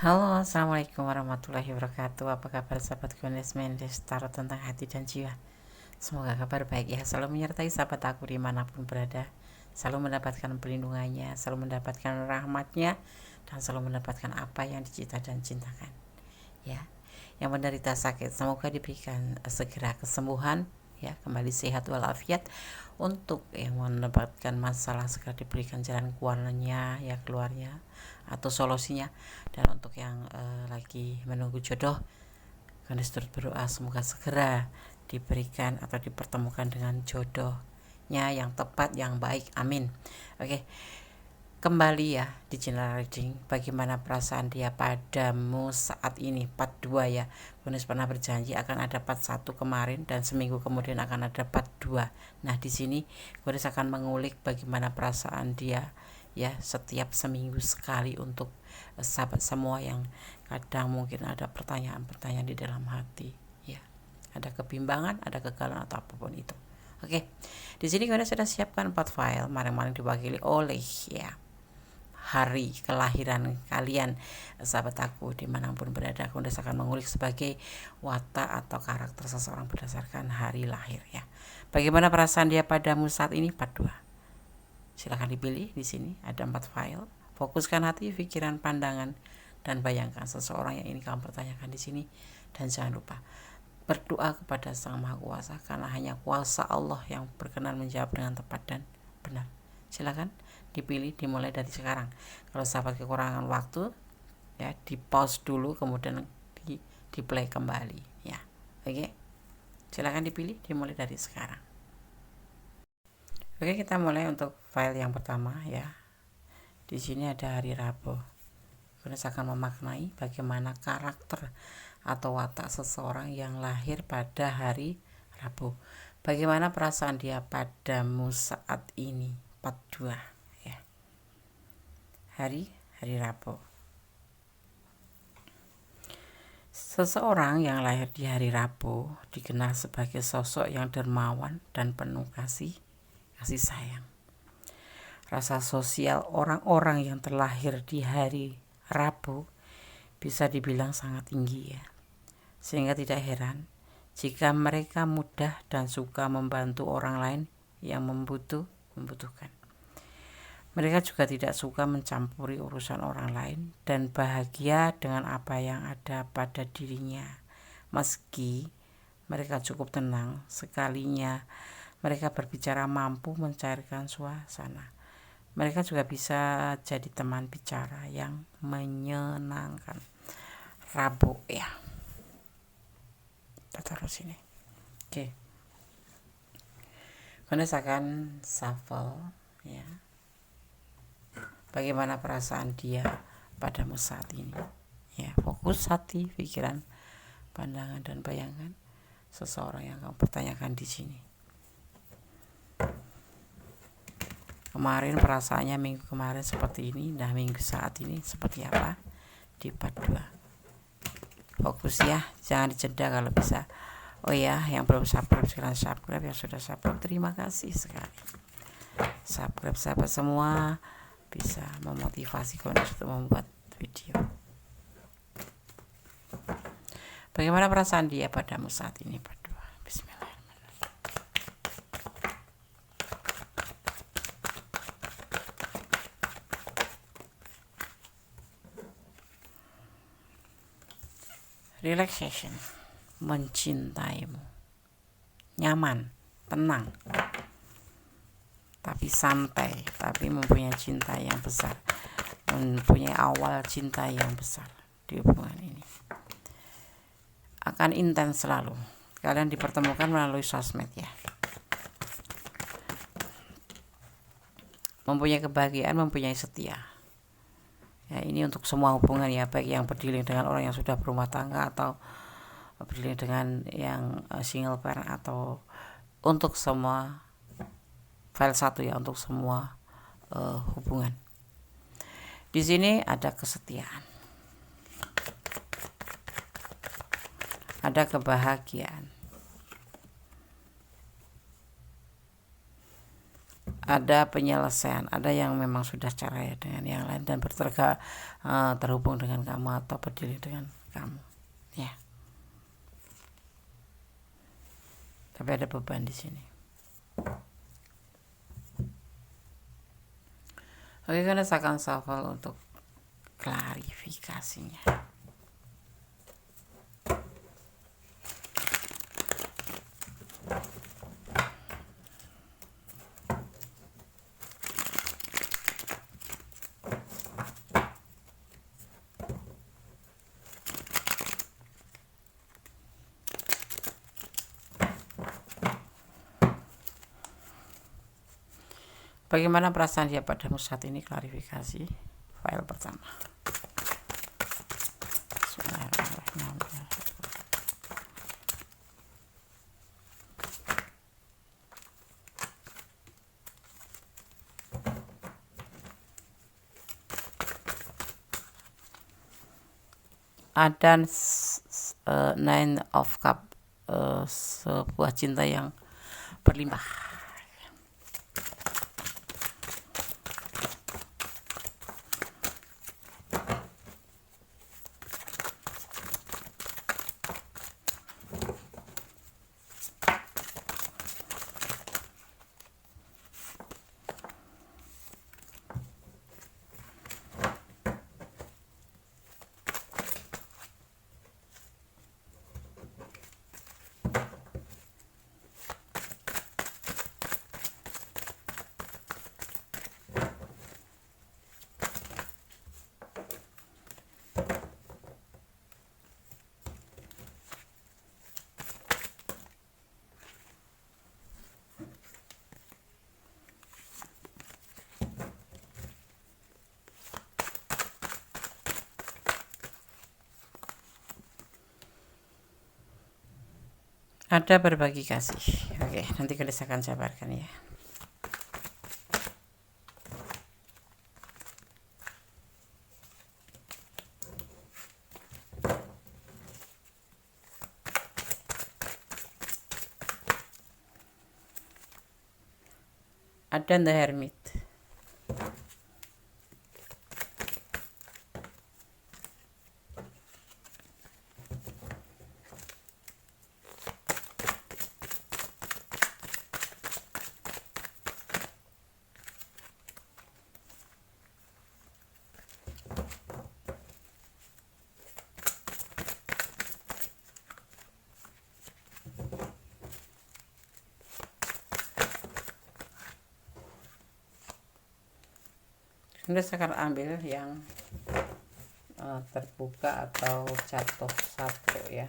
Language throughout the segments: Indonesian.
Halo, assalamualaikum warahmatullahi wabarakatuh. Apa kabar sahabat Gones Mendes Tarot tentang hati dan jiwa? Semoga kabar baik ya, selalu menyertai sahabat aku dimanapun berada. Selalu mendapatkan perlindungannya, selalu mendapatkan rahmatnya, dan selalu mendapatkan apa yang dicita dan cintakan. Ya, yang menderita sakit semoga diberikan segera kesembuhan, ya, kembali sehat walafiat. Untuk yang mendapatkan masalah segera diberikan jalan keluarnya, ya, keluarnya atau solusinya. Dan untuk yang lagi menunggu jodoh, kami turut berdoa semoga segera diberikan atau dipertemukan dengan jodohnya yang tepat, yang baik, amin. Oke, kembali ya di channel reading. Bagaimana perasaan dia padamu saat ini? Part 2 ya. Gunis pernah berjanji akan ada part 1 kemarin dan seminggu kemudian akan ada part 2. Nah, di sini Gunis akan mengulik bagaimana perasaan dia ya setiap seminggu sekali untuk sahabat semua yang kadang mungkin ada pertanyaan-pertanyaan di dalam hati ya. Ada kebimbangan, ada kegagalan atau apapun itu. Oke. Di sini Gunis sudah siapkan 4 file masing-masing diwakili oleh ya hari kelahiran kalian, sahabat aku dimanapun berada. Aku akan mengulik sebagai watak atau karakter seseorang berdasarkan hari lahir ya. Bagaimana perasaan dia padamu saat ini? Part 2. Silahkan dipilih. Di sini ada 4 file. Fokuskan hati, pikiran, pandangan, dan bayangkan seseorang yang ini kamu pertanyakan di sini. Dan jangan lupa berdoa kepada Sang Maha Kuasa, karena hanya kuasa Allah yang berkenan menjawab dengan tepat dan benar. Silakan dipilih, dimulai dari sekarang. Kalau sahabat kekurangan waktu ya, di pause dulu kemudian di play kembali ya. Oke, silakan dipilih, dimulai dari sekarang. Oke, kita mulai untuk file yang pertama ya. Di sini ada hari Rabu. Kita akan memaknai bagaimana karakter atau watak seseorang yang lahir pada hari Rabu. Bagaimana perasaan dia padamu saat ini? Part 2 ya. Hari Rabu. Seseorang yang lahir di hari Rabu dikenal sebagai sosok yang dermawan dan penuh kasih sayang. Rasa sosial orang-orang yang terlahir di hari Rabu bisa dibilang sangat tinggi ya. Sehingga tidak heran jika mereka mudah dan suka membantu orang lain yang membutuhkan. Mereka juga tidak suka mencampuri urusan orang lain dan bahagia dengan apa yang ada pada dirinya. Meski mereka cukup tenang, sekalinya mereka berbicara mampu mencairkan suasana. Mereka juga bisa jadi teman bicara yang menyenangkan. Rabu ya. Kita taruh sini. Oke. Guys akan shuffle ya. Bagaimana perasaan dia padamu saat ini? Ya, fokus hati, pikiran, pandangan, dan bayangan seseorang yang kamu pertanyakan di sini. Kemarin perasaannya minggu kemarin seperti ini, nah minggu saat ini seperti apa? Di part 2. Fokus ya, jangan dijeda kalau bisa. Oh ya, yang belum subscribe silahkan subscribe, yang sudah subscribe terima kasih sekali. Subscribe sahabat semua, bisa memotivasi kalian untuk membuat video. Bagaimana perasaan dia padamu saat ini? Part 2. Bismillahirrahmanirrahim. Relaxation, mencintaimu, nyaman, tenang, tapi santai, tapi mempunyai cinta yang besar, mempunyai awal cinta yang besar di hubungan ini. Akan intens selalu. Kalian dipertemukan melalui sosmed ya. Mempunyai kebahagiaan, mempunyai setia. Ya, ini untuk semua hubungan ya, baik yang berdiling dengan orang yang sudah berumah tangga atau berdiling dengan yang single parent, atau untuk semua file 1 ya, untuk semua hubungan. Di sini ada kesetiaan. Ada kebahagiaan. ada penyelesaian, ada yang memang sudah cerai dengan yang lain dan terhubung dengan kamu atau berdiri dengan kamu, ya. Tapi ada beban di sini. Oke, kita akan shuffle untuk klarifikasinya. Bagaimana perasaan dia padamu saat ini? Klarifikasi file pertama. Ada Nine of Cup, sebuah cinta yang berlimpah. Ada berbagi kasih. Oke, nanti kita akan jabarkan ya. Ada The Hermit. Anda akan ambil yang terbuka atau jatuh satu ya.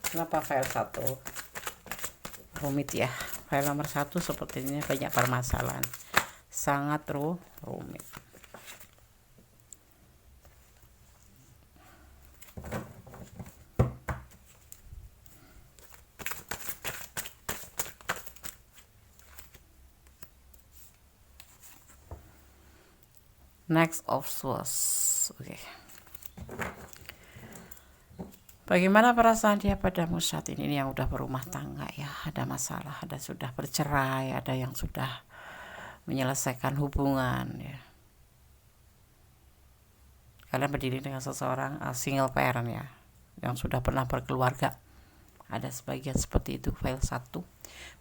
Kenapa file 1 rumit ya? File nomor 1 sepertinya banyak permasalahan, sangat rumit. Next of Swords. Oke. Bagaimana perasaan dia padamu saat ini? Ini yang udah berumah tangga ya, ada masalah, ada sudah bercerai, ada yang sudah menyelesaikan hubungan ya. Kalian berdiri dengan seseorang single parent ya, yang sudah pernah berkeluarga. Ada sebagian seperti itu file 1.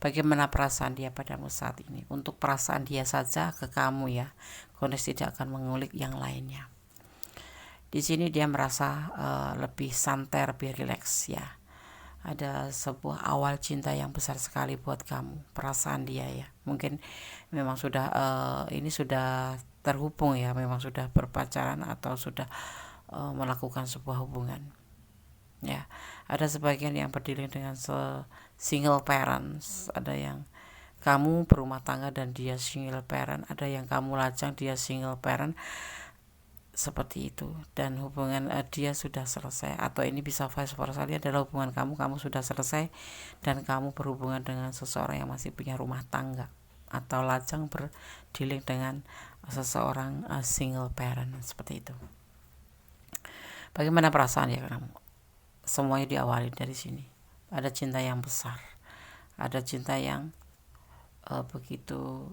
Bagaimana perasaan dia padamu saat ini? Untuk perasaan dia saja ke kamu ya. Goddess tidak akan mengulik yang lainnya. Di sini dia merasa lebih santai, lebih rileks ya. Ada sebuah awal cinta yang besar sekali buat kamu. Perasaan dia ya. Mungkin memang sudah ini sudah terhubung ya. Memang sudah berpacaran atau sudah melakukan sebuah hubungan. Ya, ada sebagian yang berdiri dengan single parents, ada yang kamu berumah tangga dan dia single parent, ada yang kamu lajang dia single parent, seperti itu. Dan hubungan dia sudah selesai, atau ini bisa vice versa, dia adalah hubungan kamu sudah selesai dan kamu berhubungan dengan seseorang yang masih punya rumah tangga atau lajang berdealing dengan seseorang single parent, seperti itu. Bagaimana perasaan ya kamu? Semuanya diawali dari sini. ada cinta yang besar, ada cinta yang begitu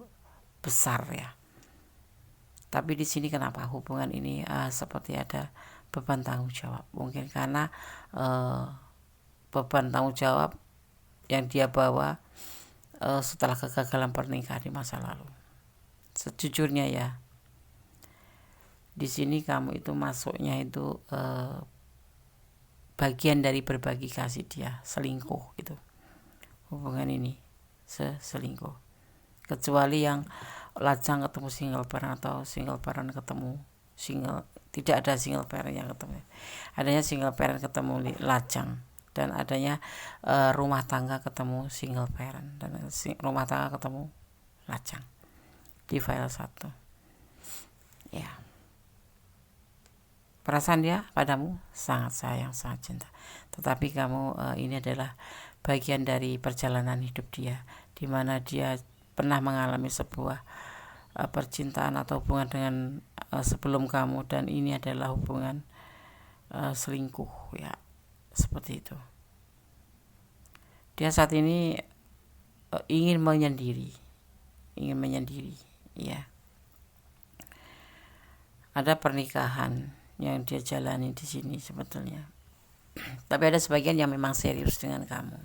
besar ya. Tapi di sini kenapa hubungan ini seperti ada beban tanggung jawab? Mungkin karena beban tanggung jawab yang dia bawa setelah kegagalan pernikahan di masa lalu. Sejujurnya ya, di sini kamu itu masuknya itu bagian dari berbagi kasih dia, selingkuh gitu. Hubungan ini selingkuh. Kecuali yang lajang ketemu single parent atau single parent ketemu single, tidak ada single parent yang ketemu. Adanya single parent ketemu lajang, dan adanya rumah tangga ketemu single parent, dan rumah tangga ketemu lajang di file 1. Ya. Perasaan dia padamu sangat sayang, sangat cinta. Tetapi kamu ini adalah bagian dari perjalanan hidup dia, di mana dia pernah mengalami sebuah percintaan atau hubungan dengan sebelum kamu, dan ini adalah hubungan selingkuh ya, seperti itu. Dia saat ini ingin menyendiri ya. Ada pernikahan yang dia jalani di sini sebetulnya, tapi ada sebagian yang memang serius dengan kamu.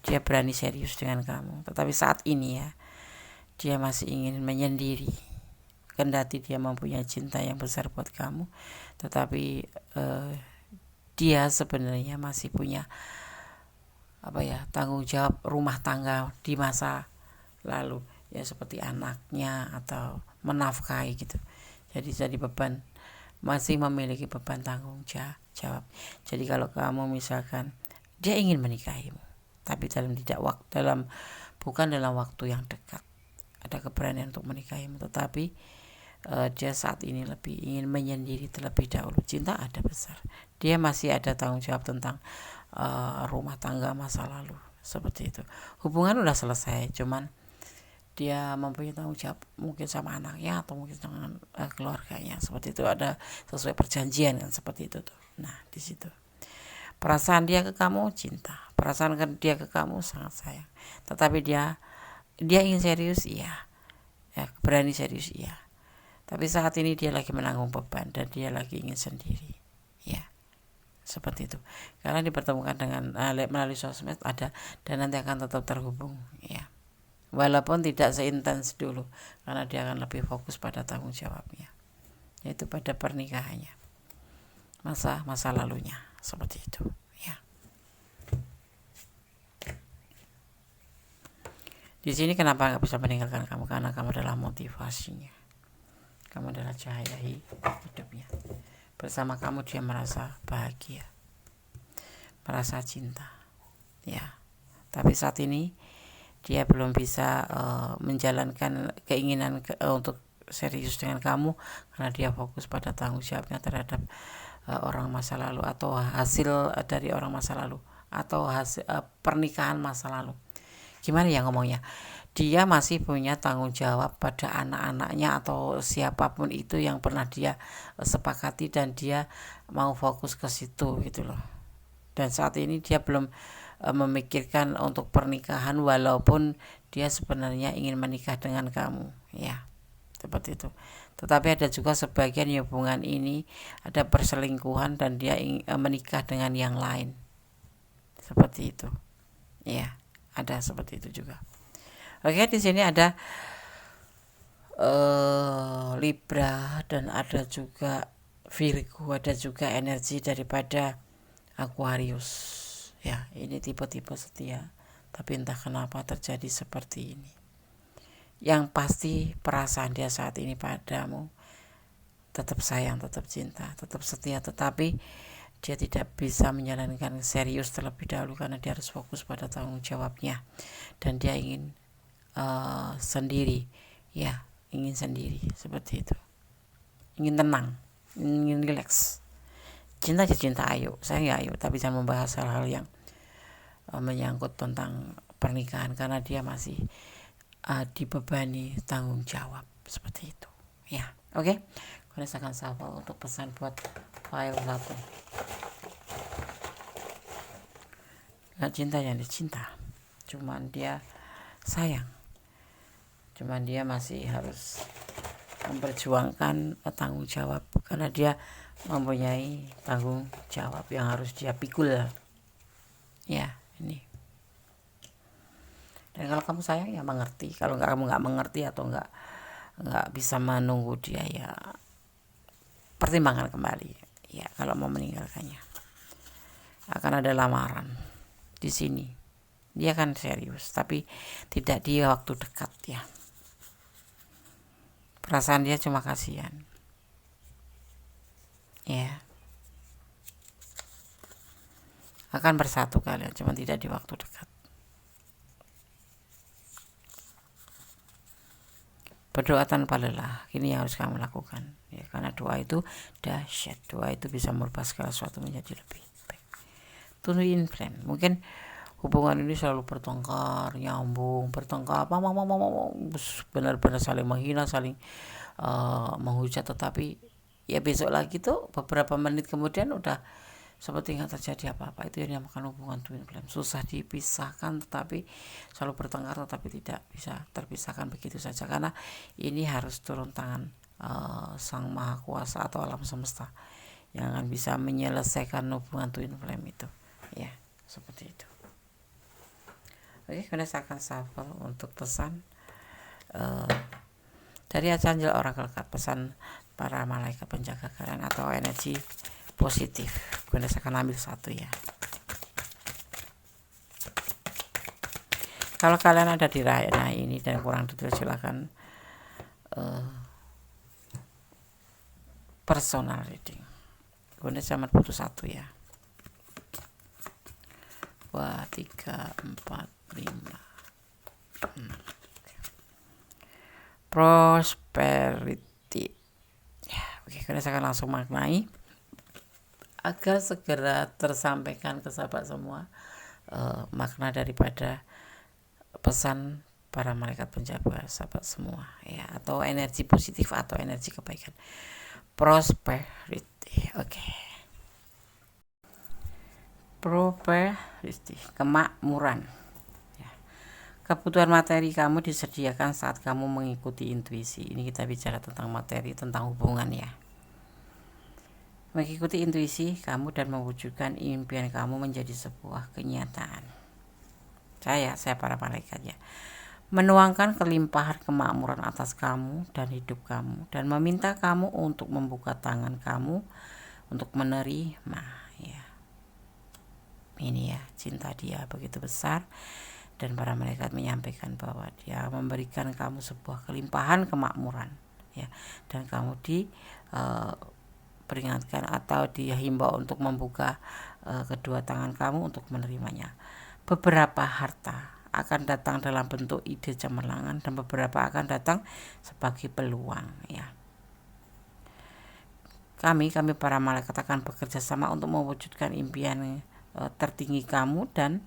Dia berani serius dengan kamu, tetapi saat ini ya, dia masih ingin menyendiri. Kendati dia mempunyai cinta yang besar buat kamu, tetapi dia sebenarnya masih punya tanggung jawab rumah tangga di masa lalu ya, seperti anaknya atau menafkahi gitu. Jadi beban, masih memiliki beban tanggung jawab. Jadi kalau kamu misalkan dia ingin menikahimu, tapi bukan dalam waktu yang dekat, ada keberanian untuk menikahimu, tetapi dia saat ini lebih ingin menyendiri terlebih dahulu. Cinta ada besar, dia masih ada tanggung jawab tentang rumah tangga masa lalu, seperti itu. Hubungan udah selesai, cuman dia mempunyai tanggung jawab mungkin sama anaknya atau mungkin dengan keluarganya, seperti itu. Ada sesuai perjanjian kan, seperti itu tuh. Nah, di situ perasaan dia ke kamu cinta, perasaan dia ke kamu sangat sayang, tetapi dia ingin serius iya ya, berani serius iya, tapi saat ini dia lagi menanggung beban dan dia lagi ingin sendiri ya, seperti itu. Karena dipertemukan dengan melalui sosmed ada, dan nanti akan tetap terhubung ya, walaupun tidak seintens dulu, karena dia akan lebih fokus pada tanggung jawabnya, yaitu pada pernikahannya, masa lalunya, seperti itu ya. Di sini kenapa nggak bisa meninggalkan kamu? Karena kamu adalah motivasinya, kamu adalah cahaya hidupnya. Bersama kamu dia merasa bahagia, merasa cinta ya. Tapi saat ini dia belum bisa menjalankan keinginan untuk serius dengan kamu, karena dia fokus pada tanggung jawabnya terhadap orang masa lalu, atau hasil dari orang masa lalu, atau hasil pernikahan masa lalu. Gimana ya ngomongnya, dia masih punya tanggung jawab pada anak-anaknya atau siapapun itu yang pernah dia sepakati, dan dia mau fokus ke situ gitu loh. Dan saat ini dia belum memikirkan untuk pernikahan, walaupun dia sebenarnya ingin menikah dengan kamu ya, seperti itu. Tetapi ada juga sebagian hubungan ini ada perselingkuhan, dan dia ingin menikah dengan yang lain, seperti itu ya, ada seperti itu juga. Oke, di sini ada Libra, dan ada juga Virgo, ada juga energi daripada Aquarius ya. Ini tipe-tipe setia, tapi entah kenapa terjadi seperti ini. Yang pasti perasaan dia saat ini padamu tetap sayang, tetap cinta, tetap setia, tetapi dia tidak bisa menjalankan serius terlebih dahulu, karena dia harus fokus pada tanggung jawabnya, dan dia ingin sendiri ya, ingin sendiri, seperti itu. Ingin tenang, ingin relax. Cinta aja cinta, ayo, saya nggak ayo, tapi jangan membahas hal-hal yang menyangkut tentang pernikahan, karena dia masih dibebani tanggung jawab, seperti itu ya. Oke, saya akan sapa untuk pesan buat file 1. cinta yang dicinta, cuman dia sayang, cuman dia masih harus memperjuangkan tanggung jawab, karena dia mempunyai tanggung jawab yang harus dia pikul ya. Ini, dan kalau kamu sayang ya mengerti, kalau kamu nggak mengerti atau nggak bisa menunggu dia, ya pertimbangkan kembali ya. Kalau mau meninggalkannya, akan ada lamaran di sini, dia kan serius tapi tidak di waktu dekat ya. Perasaan dia cuma kasihan ya, akan bersatu kalian, cuma tidak di waktu dekat. Berdoa tanpa lelah, ini yang harus kamu lakukan ya, karena doa itu dahsyat, doa itu bisa merubah segala sesuatu menjadi lebih baik. Twin flame, mungkin hubungan ini selalu bertengkar, nyambung, bertengkar, benar-benar saling menghina, saling menghujat, tetapi ya besok lagi tuh beberapa menit kemudian udah seperti nggak terjadi apa-apa. Itu yang dinamakan hubungan twin flame, susah dipisahkan, tetapi selalu bertengkar, tetapi tidak bisa terpisahkan begitu saja, karena ini harus turun tangan Sang Maha Kuasa atau alam semesta yang akan bisa menyelesaikan hubungan twin flame itu ya, seperti itu. Oke, kemudian saya akan shuffle untuk pesan dari Archangel Oracle Card, pesan para malaikat penjaga kalian atau energi positif. Kemudian saya akan ambil satu ya. Kalau kalian ada di ranah ini dan kurang detail, silakan personal reading. Kemudian saya butuh satu ya. 2, 3, 4, 5. Prosperity ya. Oke, kemudian saya akan langsung maknai agar segera tersampaikan ke sahabat semua makna daripada pesan para malaikat penjaga sahabat semua ya, atau energi positif atau energi kebaikan. Prosperity. Oke. Prosperity, kemakmuran ya. Kebutuhan materi kamu disediakan saat kamu mengikuti intuisi. Ini kita bicara tentang materi, tentang hubungan ya. Mengikuti intuisi kamu dan mewujudkan impian kamu menjadi sebuah kenyataan. Saya para malaikat ya, menuangkan kelimpahan kemakmuran atas kamu dan hidup kamu, dan meminta kamu untuk membuka tangan kamu untuk menerima ya. Ini ya, cinta dia begitu besar, dan para malaikat menyampaikan bahwa dia memberikan kamu sebuah kelimpahan kemakmuran ya, dan kamu peringatkan atau dihimbau untuk membuka kedua tangan kamu untuk menerimanya. Beberapa harta akan datang dalam bentuk ide cemerlangan, dan beberapa akan datang sebagai peluang ya. Kami para malaikat akan bekerja sama untuk mewujudkan impian tertinggi kamu, dan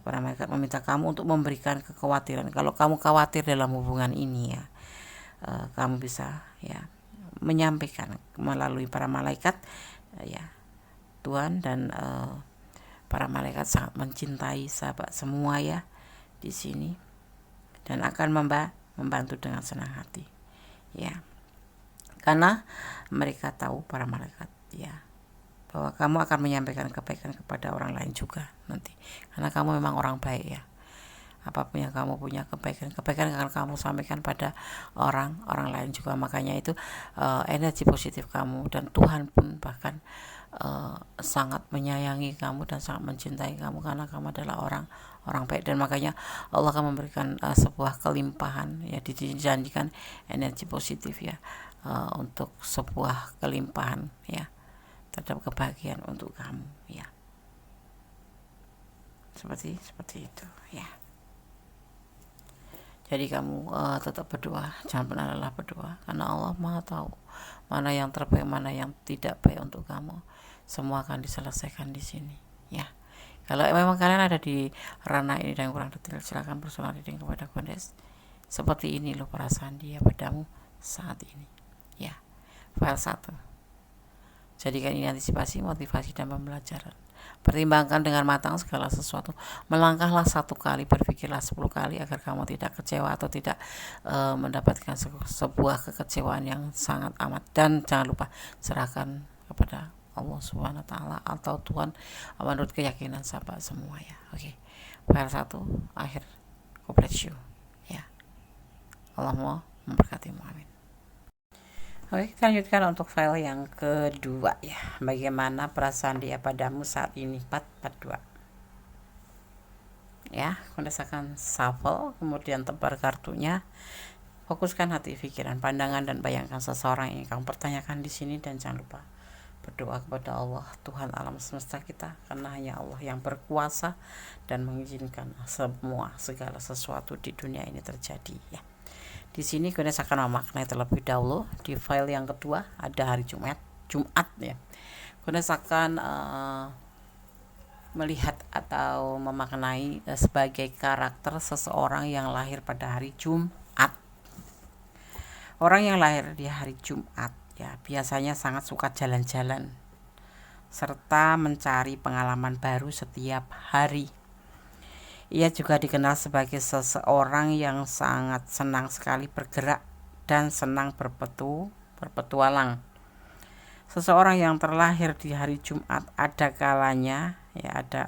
para malaikat meminta kamu untuk memberikan kekhawatiran. Kalau kamu khawatir dalam hubungan ini ya, kamu bisa ya menyampaikan melalui para malaikat ya. Tuhan dan para malaikat sangat mencintai sahabat semua ya di sini, dan akan membantu dengan senang hati ya, karena mereka tahu para malaikat ya bahwa kamu akan menyampaikan kebaikan kepada orang lain juga nanti, karena kamu memang orang baik ya. Apapun yang kamu punya, kebaikan akan kamu sampaikan pada orang lain juga. Makanya itu energi positif kamu, dan Tuhan pun bahkan sangat menyayangi kamu dan sangat mencintai kamu, karena kamu adalah orang baik. Dan makanya Allah akan memberikan sebuah kelimpahan ya, dijanjikan energi positif ya, untuk sebuah kelimpahan ya, terhadap kebahagiaan untuk kamu ya, seperti itu ya. Jadi kamu tetap berdoa, jangan pernah lelah berdoa, karena Allah Maha tahu mana yang terbaik, mana yang tidak baik untuk kamu. Semua akan diselesaikan di sini ya. Kalau memang kalian ada di ranah ini dan kurang detail, silakan personal reading kepada Gondes. Seperti ini loh perasaan dia padamu saat ini ya. File 1. Jadikan ini antisipasi, motivasi, dan pembelajaran. Pertimbangkan dengan matang segala sesuatu. Melangkahlah 1 kali, berpikirlah 10 kali agar kamu tidak kecewa atau tidak mendapatkan sebuah kekecewaan yang sangat amat. Dan jangan lupa serahkan kepada Allah Subhanahu wa taala atau Tuhan menurut keyakinan sahabat semua ya. Oke. File 1 akhir. God bless you. Ya. Allah mau memberkatimu. Amin. Oke, kita lanjutkan untuk file yang kedua ya. Bagaimana perasaan dia padamu saat ini? 442. Ya, kondesakan shuffle, kemudian tebar kartunya. Fokuskan hati, pikiran, pandangan, dan bayangkan seseorang yang kamu pertanyakan di sini, dan jangan lupa berdoa kepada Allah, Tuhan alam semesta kita, karena hanya Allah yang berkuasa dan mengizinkan segala sesuatu di dunia ini terjadi ya. Di sini Ganes akan memaknai terlebih dahulu. Di file yang kedua ada hari Jumat ya. Ganes akan melihat atau memaknai sebagai karakter seseorang yang lahir pada hari Jumat. Orang yang lahir di hari Jumat ya biasanya sangat suka jalan-jalan serta mencari pengalaman baru setiap hari. Ia juga dikenal sebagai seseorang yang sangat senang sekali bergerak dan senang berpetualang. Seseorang yang terlahir di hari Jumat ada kalanya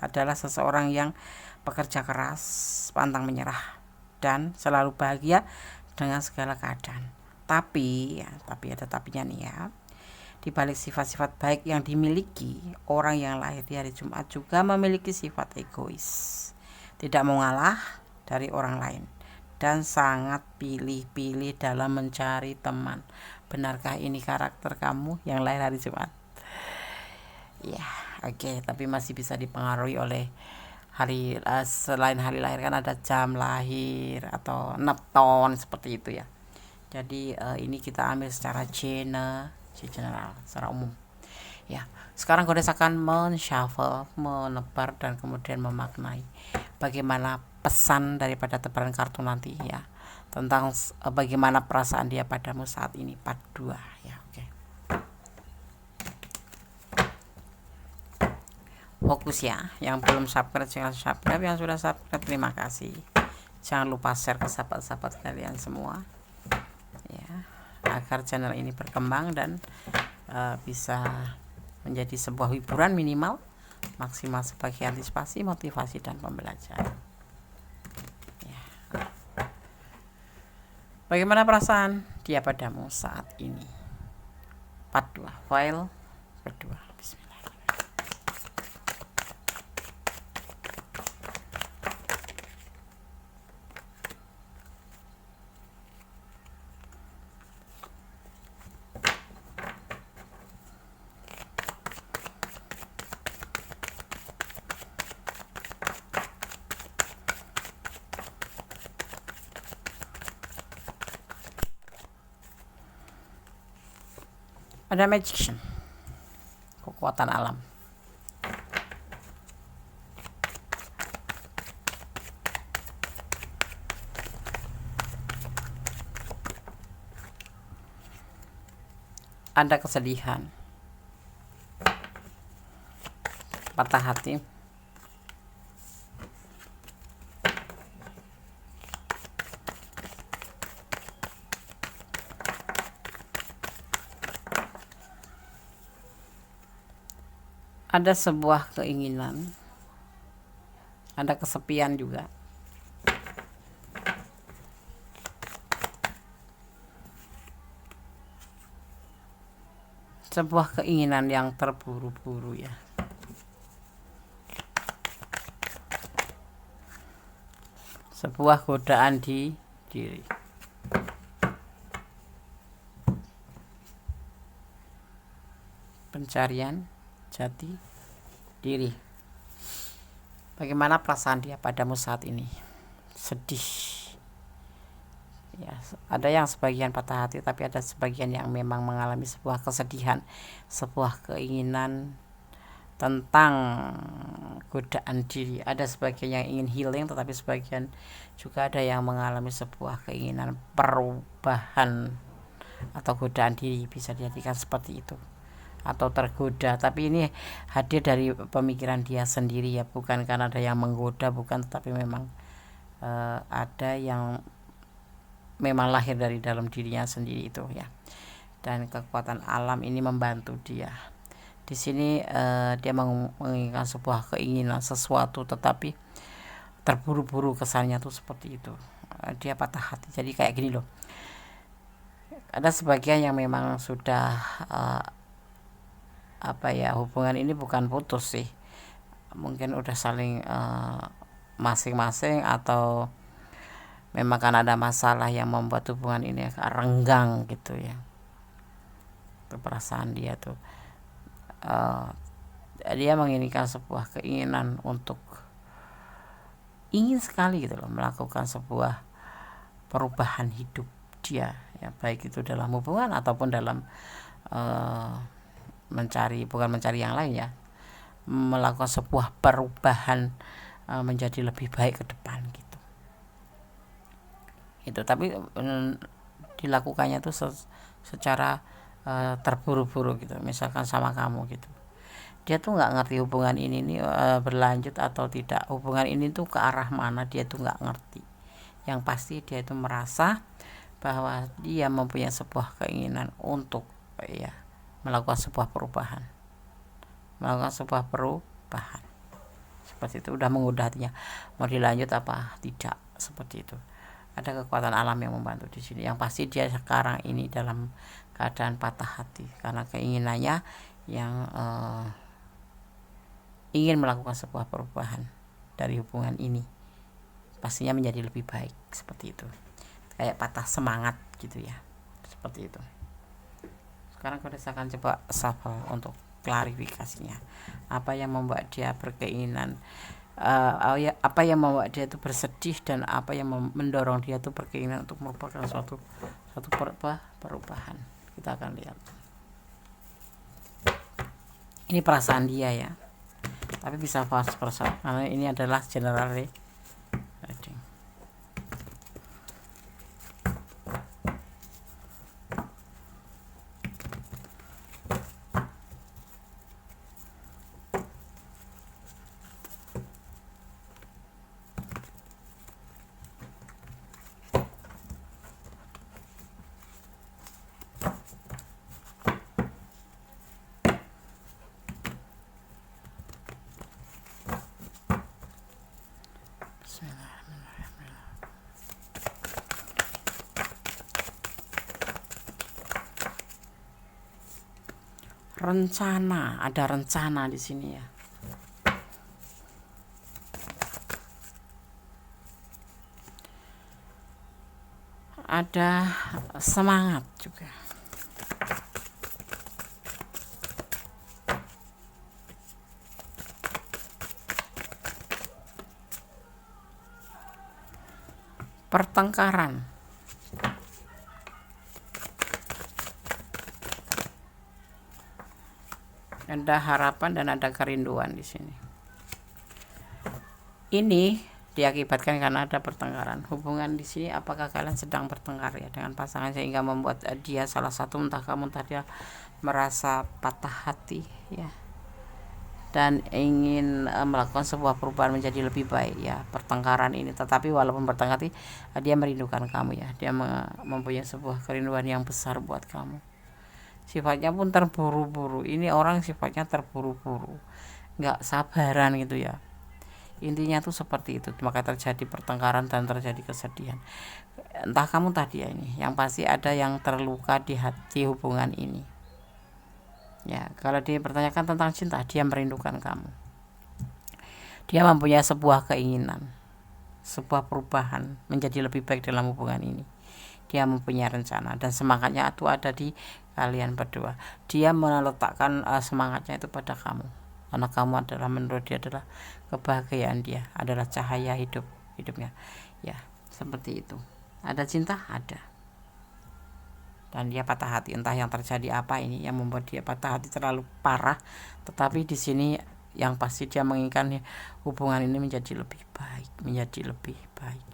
adalah seseorang yang bekerja keras, pantang menyerah, dan selalu bahagia dengan segala keadaan. Tapi ada tapinya nih ya. Di balik sifat-sifat baik yang dimiliki, orang yang lahir di hari Jumat juga memiliki sifat egois. Tidak mau ngalah dari orang lain dan sangat pilih-pilih dalam mencari teman. Benarkah ini karakter kamu yang lahir hari Jumat? Ya, oke, tapi masih bisa dipengaruhi oleh hari selain hari lahir kan ada jam lahir atau nepton seperti itu ya. Jadi ini kita ambil secara general, secara umum. Ya, sekarang Godes akan men-shuffle, menebar dan kemudian memaknai bagaimana pesan daripada tebaran kartu nanti ya, tentang bagaimana perasaan dia padamu saat ini. Part 2 ya. Oke. Fokus ya, yang belum subscribe jangan subscribe, yang sudah subscribe terima kasih. Jangan lupa share ke sahabat-sahabat kalian semua ya, agar channel ini berkembang dan bisa menjadi sebuah hiburan minimal, maksimal sebagai antisipasi, motivasi, dan pembelajaran ya. Bagaimana perasaan dia padamu saat ini? Part 2 file kedua. Ada magician, kekuatan alam. Ada kesedihan, patah hati, ada sebuah keinginan, ada kesepian juga. Sebuah keinginan yang terburu-buru ya. Sebuah godaan di diri. Pencarian jati diri. Bagaimana perasaan dia padamu saat ini? Sedih ya, ada yang sebagian patah hati, tapi ada sebagian yang memang mengalami sebuah kesedihan, sebuah keinginan tentang godaan diri. Ada sebagian yang ingin healing, tetapi sebagian juga ada yang mengalami sebuah keinginan perubahan atau godaan diri, bisa dijadikan seperti itu. atau tergoda, tapi ini hadir dari pemikiran dia sendiri ya, bukan karena ada yang menggoda, bukan, tapi memang ada yang memang lahir dari dalam dirinya sendiri itu ya. Dan kekuatan alam ini membantu dia. Di sini dia menginginkan sebuah keinginan sesuatu, tetapi terburu-buru, kesannya tuh seperti itu. Dia patah hati. Jadi kayak gini loh, ada sebagian yang memang sudah hubungan ini bukan putus sih, mungkin udah saling masing-masing, atau memang kan ada masalah yang membuat hubungan ini renggang gitu ya. Itu perasaan dia tuh, dia menginginkan sebuah keinginan untuk ingin sekali gitu loh melakukan sebuah perubahan hidup dia ya, baik itu dalam hubungan ataupun dalam bukan mencari yang lain ya, melakukan sebuah perubahan menjadi lebih baik ke depan gitu. Itu tapi dilakukannya tuh secara terburu-buru gitu. Misalkan sama kamu gitu, dia tuh nggak ngerti hubungan ini nih berlanjut atau tidak, hubungan ini tuh ke arah mana dia tuh nggak ngerti. Yang pasti dia itu merasa bahwa dia mempunyai sebuah keinginan untuk melakukan sebuah perubahan, seperti itu. Udah mengudah hatinya, mau dilanjut apa tidak, seperti itu. Ada kekuatan alam yang membantu di sini. Yang pasti dia sekarang ini dalam keadaan patah hati karena keinginannya yang ingin melakukan sebuah perubahan dari hubungan ini, pastinya menjadi lebih baik, seperti itu. Kayak patah semangat gitu ya, seperti itu. Sekarang kita akan coba shuffle untuk klarifikasinya. Apa yang membuat dia berkeinginan, apa yang membuat dia itu bersedih, dan apa yang mendorong dia itu berkeinginan untuk merupakan suatu perubahan. Kita akan lihat. Ini perasaan dia ya, tapi bisa vice versa karena ini adalah general reading. Rencana, ada rencana di sini ya. Ada semangat juga. Pertengkaran. Ada harapan dan ada kerinduan di sini. Ini diakibatkan karena ada pertengkaran. Hubungan di sini, apakah kalian sedang bertengkar ya dengan pasangan sehingga membuat dia, salah satu, entah kamu entah dia, merasa patah hati ya, dan ingin melakukan sebuah perubahan menjadi lebih baik ya. Pertengkaran ini, tetapi walaupun bertengkar, dia merindukan kamu ya. Dia mempunyai sebuah kerinduan yang besar buat kamu. Sifatnya pun terburu-buru. Ini orang sifatnya terburu-buru, nggak sabaran gitu ya. Intinya tuh seperti itu. Maka terjadi pertengkaran dan terjadi kesedihan. Entah kamu tadi ya, ini yang pasti ada yang terluka di hati hubungan ini ya. Kalau dia bertanyakan tentang cinta, dia merindukan kamu. Dia mempunyai sebuah keinginan, sebuah perubahan menjadi lebih baik dalam hubungan ini. Dia mempunyai rencana dan semangatnya itu ada di kalian berdua. Dia meletakkan semangatnya itu pada kamu, karena kamu adalah, menurut dia adalah kebahagiaan dia, adalah cahaya hidupnya ya, seperti itu. Ada cinta, ada, dan dia patah hati. Entah yang terjadi apa ini yang membuat dia patah hati terlalu parah, tetapi di sini yang pasti dia menginginkan hubungan ini menjadi lebih baik, menjadi lebih baik.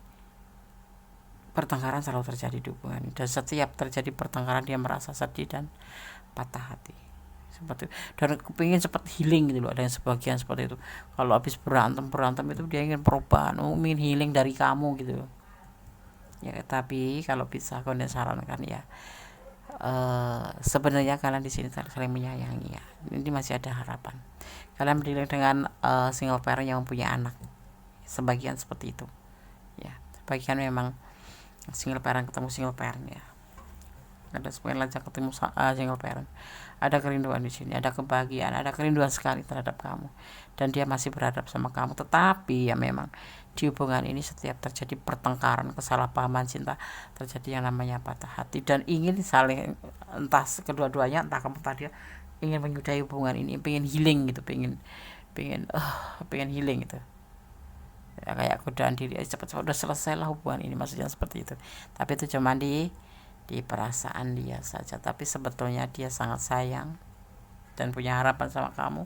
Pertengkaran selalu terjadi di hubungan ini, dan setiap terjadi pertengkaran dia merasa sedih dan patah hati, seperti itu. Dan kepingin cepat healing gitu loh, ada yang sebagian seperti itu, kalau habis berantem itu dia ingin perubahan, ingin healing dari kamu gitu loh ya. Tapi kalau bisa aku sarankan ya, sebenarnya kalian di sini saling menyayangi ya, ini masih ada harapan. Kalian berdiri dengan single parent yang mempunyai anak, sebagian seperti itu ya. Sebagian memang single parent ketemu single parent ya, ada sebagian lagi ketemu single parent, ada kerinduan di sini, ada kebahagiaan, ada kerinduan sekali terhadap kamu, dan dia masih berhadap sama kamu. Tetapi ya memang di hubungan ini setiap terjadi pertengkaran, kesalahpahaman cinta, terjadi yang namanya patah hati, dan ingin saling, entah kedua-duanya, entah kamu tadi ingin menyudahi hubungan ini, pengen healing gitu, pengen healing gitu ya, kayak godaan diri cepat-cepat udah selesai lah hubungan ini, maksudnya seperti itu. Tapi itu cuma di perasaan dia saja, tapi sebetulnya dia sangat sayang dan punya harapan sama kamu,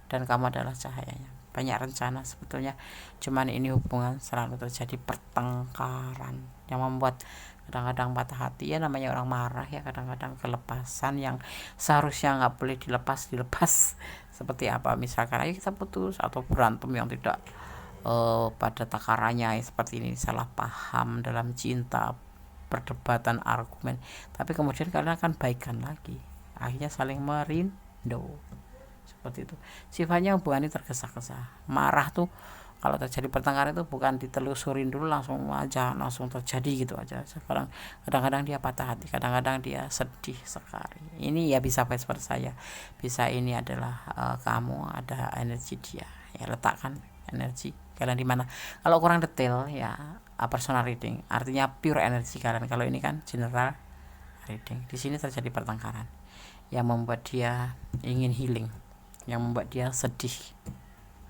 dan kamu adalah cahayanya. Banyak rencana sebetulnya, cuman ini hubungan selalu terjadi pertengkaran yang membuat kadang-kadang patah hati ya, namanya orang marah ya, kadang-kadang kelepasan yang seharusnya nggak boleh dilepas seperti apa, misalkan ayo kita putus, atau berantem yang tidak pada takarannya seperti ini, salah paham dalam cinta, perdebatan, argumen, tapi kemudian kalian akan baikan lagi, akhirnya saling merindu seperti itu. Sifatnya hubungan ini tergesa-gesa, marah tuh kalau terjadi pertengkaran itu bukan ditelusurin dulu, langsung terjadi gitu aja. Sekarang kadang-kadang dia patah hati, kadang-kadang dia sedih sekali. Ini ya bisa vice versa ya, bisa ini adalah kamu ada energi dia ya, letakkan energi kalian di mana. Kalau kurang detail ya personal reading, artinya pure energi kalian. Kalau ini kan general reading. Di sini terjadi pertengkaran yang membuat dia ingin healing, yang membuat dia sedih,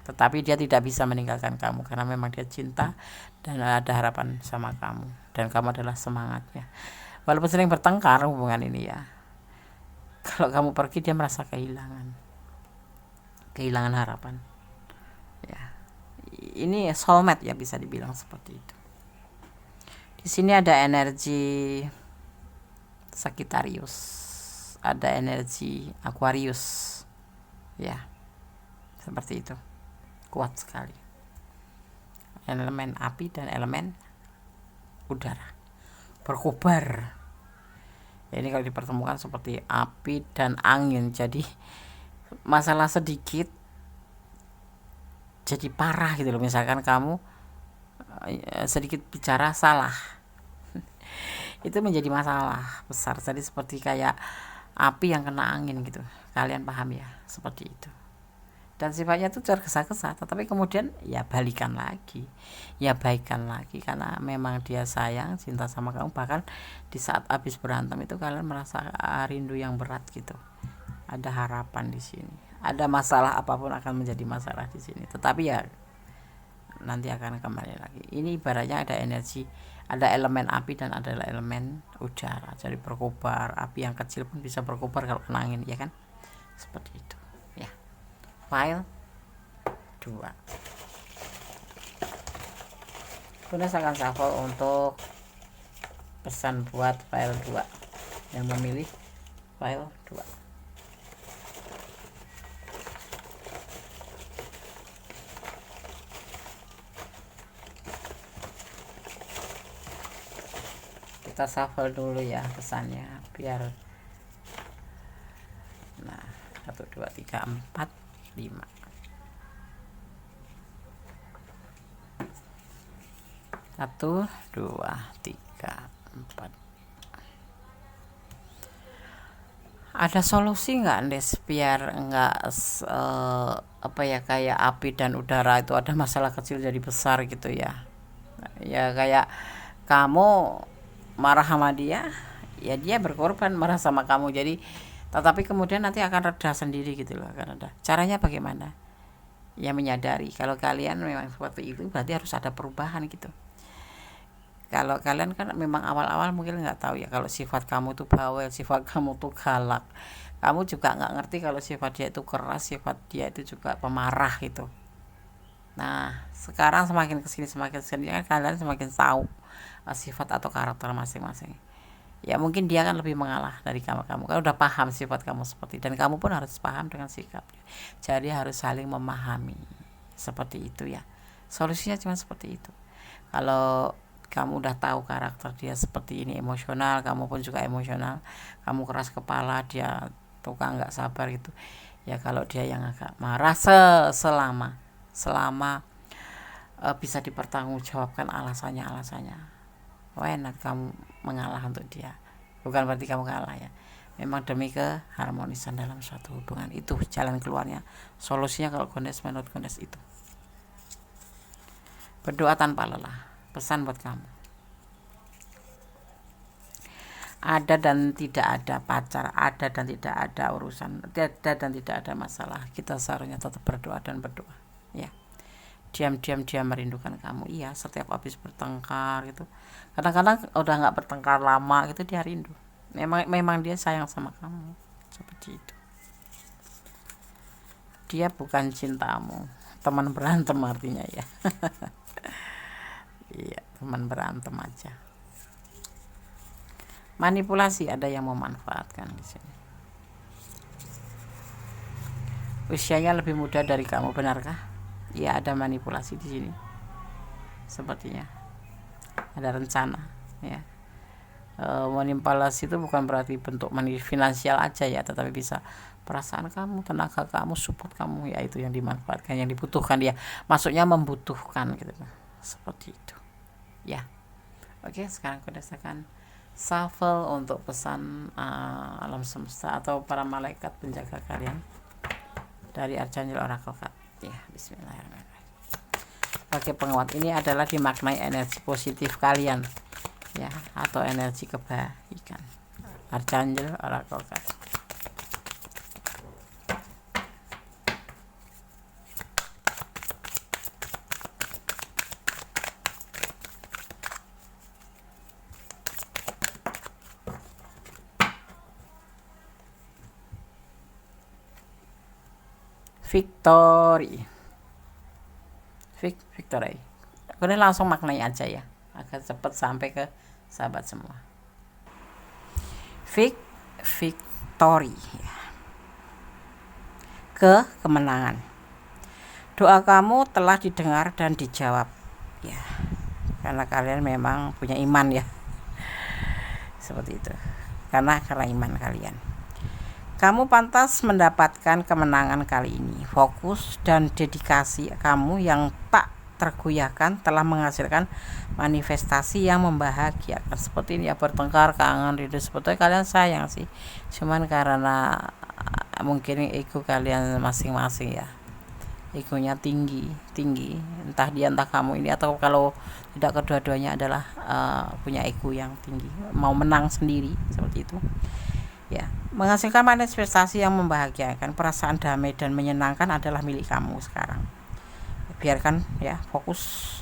tetapi dia tidak bisa meninggalkan kamu karena memang dia cinta dan ada harapan sama kamu, dan kamu adalah semangatnya. Walaupun sering bertengkar hubungan ini ya, kalau kamu pergi dia merasa kehilangan harapan ya. Ini soulmate ya, bisa dibilang seperti itu. Di sini ada energi Sagittarius, ada energi Aquarius ya, seperti itu, kuat sekali. Elemen api dan elemen udara berkobar. Ini kalau dipertemukan seperti api dan angin, jadi masalah sedikit jadi parah gitu loh. Misalkan kamu sedikit bicara salah itu menjadi masalah besar. Jadi seperti kayak api yang kena angin gitu, kalian paham ya, seperti itu. Dan sifatnya itu tergesa-gesa, tetapi kemudian ya balikan lagi, ya baikkan lagi, karena memang dia sayang, cinta sama kamu. Bahkan di saat habis berantem itu kalian merasa rindu yang berat gitu. Ada harapan di sini, ada masalah apapun akan menjadi masalah di sini, tetapi ya nanti akan kembali lagi. Ini ibaratnya ada energi, ada elemen api dan ada elemen udara, jadi berkobar. Api yang kecil pun bisa berkobar kalau kena angin, ya kan, seperti itu ya. File 2, Bunda akan shuffle untuk pesan buat file 2 yang memilih file 2. Kita shuffle dulu ya pesannya biar 1, 2, 3, 4, 5. 1, 2, 3, 4. Ada solusi nggak, Des, biar nggak apa ya, kayak api dan udara itu ada masalah kecil jadi besar gitu ya. Ya kayak kamu marah sama dia, ya dia berkorban marah sama kamu, jadi tetapi kemudian nanti akan reda sendiri gitu loh, akan reda. Caranya bagaimana? Ya menyadari kalau kalian memang seperti itu, berarti harus ada perubahan gitu. Kalau kalian kan memang awal-awal mungkin nggak tahu ya, kalau sifat kamu tuh bawel, sifat kamu tuh galak, kamu juga nggak ngerti kalau sifat dia itu keras, sifat dia itu juga pemarah gitu. Nah sekarang semakin kesini kan kalian semakin tahu sifat atau karakter masing-masing. ya mungkin dia kan lebih mengalah dari kamu kan udah paham sifat kamu seperti, dan kamu pun harus paham dengan sikapnya. Jadi harus saling memahami seperti itu ya. Solusinya cuma seperti itu. Kalau kamu udah tahu karakter dia seperti ini, emosional, kamu pun juga emosional, kamu keras kepala, dia tukang nggak sabar gitu ya. Kalau dia yang agak marah, selama bisa dipertanggungjawabkan alasannya, why not kamu mengalah untuk dia. Bukan berarti kamu kalah ya, memang demi keharmonisan dalam suatu hubungan. Itu jalan keluarnya, solusinya kalau Goddess menurut Goddess itu. Berdoa tanpa lelah. Pesan buat kamu, ada dan tidak ada pacar, ada dan tidak ada urusan, ada dan tidak ada masalah, kita seharusnya tetap berdoa dan berdoa ya. Diam-diam dia merindukan kamu. Iya, setiap habis bertengkar gitu, kadang-kadang udah nggak bertengkar lama gitu, dia rindu. Memang dia sayang sama kamu seperti itu. Dia bukan cintamu, teman berantem artinya ya. Iya, teman berantem aja. Manipulasi, ada yang memanfaatkan di sini. Usianya lebih muda dari kamu, benarkah? Ya, ada manipulasi di sini. Sepertinya ada rencana ya. Manipulasi itu bukan berarti bentuk finansial aja ya, tetapi bisa perasaan kamu, tenaga kamu, support kamu ya, itu yang dimanfaatkan, yang dibutuhkan dia. Maksudnya membutuhkan gitu. Seperti itu ya. Oke, sekarang aku akan shuffle untuk pesan alam semesta atau para malaikat penjaga kalian dari Archangel Oracle Card ya. Bismillahirrahmanirrahim. Oke, penguat ini adalah dimaknai energi positif kalian ya, atau energi kebaikan. Archangel Oracle Card. Victory. Kemudian langsung maknai aja ya, agar cepat sampai ke sahabat semua. Victory ya. Kemenangan. Doa kamu telah didengar dan dijawab ya, karena kalian memang punya iman ya. Seperti itu. Karena iman kalian, kamu pantas mendapatkan kemenangan kali ini. Fokus dan dedikasi kamu yang tak tergoyahkan telah menghasilkan manifestasi yang membahagiakan. Seperti ini ya, bertengkar, kangen, rindu, sebetulnya kalian sayang sih, cuman karena mungkin ego kalian masing-masing ya, egonya tinggi, entah dia entah kamu ini, atau kalau tidak kedua-duanya adalah punya ego yang tinggi, mau menang sendiri seperti itu ya. Menghasilkan manifestasi yang membahagiakan, perasaan damai dan menyenangkan adalah milik kamu sekarang. Biarkan ya, fokus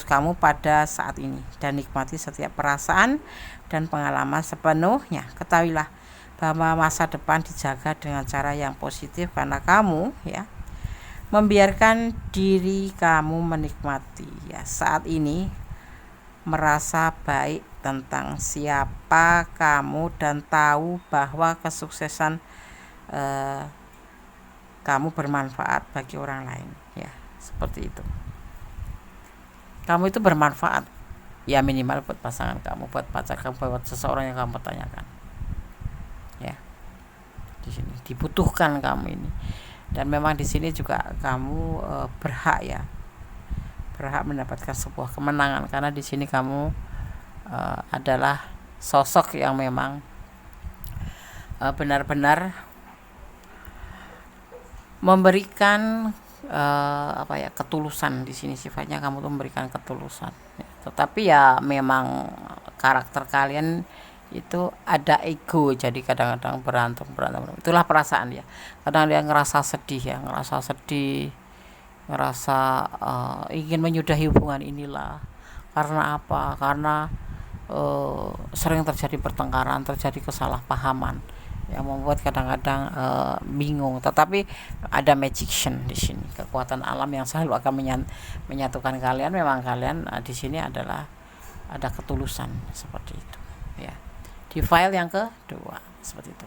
kamu pada saat ini dan nikmati setiap perasaan dan pengalaman sepenuhnya. Ketahuilah bahwa masa depan dijaga dengan cara yang positif, karena kamu ya membiarkan diri kamu menikmati ya saat ini, merasa baik tentang siapa kamu dan tahu bahwa kesuksesan kamu bermanfaat bagi orang lain ya. Seperti itu, kamu itu bermanfaat ya, minimal buat pasangan kamu, buat pacar kamu, buat seseorang yang kamu tanyakan ya. Di sini dibutuhkan kamu ini, dan memang di sini juga kamu berhak mendapatkan sebuah kemenangan, karena di sini kamu adalah sosok yang memang benar-benar memberikan ketulusan. Di sini sifatnya kamu tuh memberikan ketulusan ya. Tetapi ya memang karakter kalian itu ada ego, jadi kadang-kadang berantem. Itulah perasaan dia. Kadang dia ngerasa sedih, ngerasa ingin menyudahi hubungan inilah. Karena apa? Karena sering terjadi pertengkaran, terjadi kesalahpahaman yang membuat kadang-kadang bingung. Tetapi ada magician di sini, kekuatan alam yang selalu akan menyatukan kalian. Memang kalian di sini adalah ada ketulusan seperti itu ya. di file yang kedua seperti itu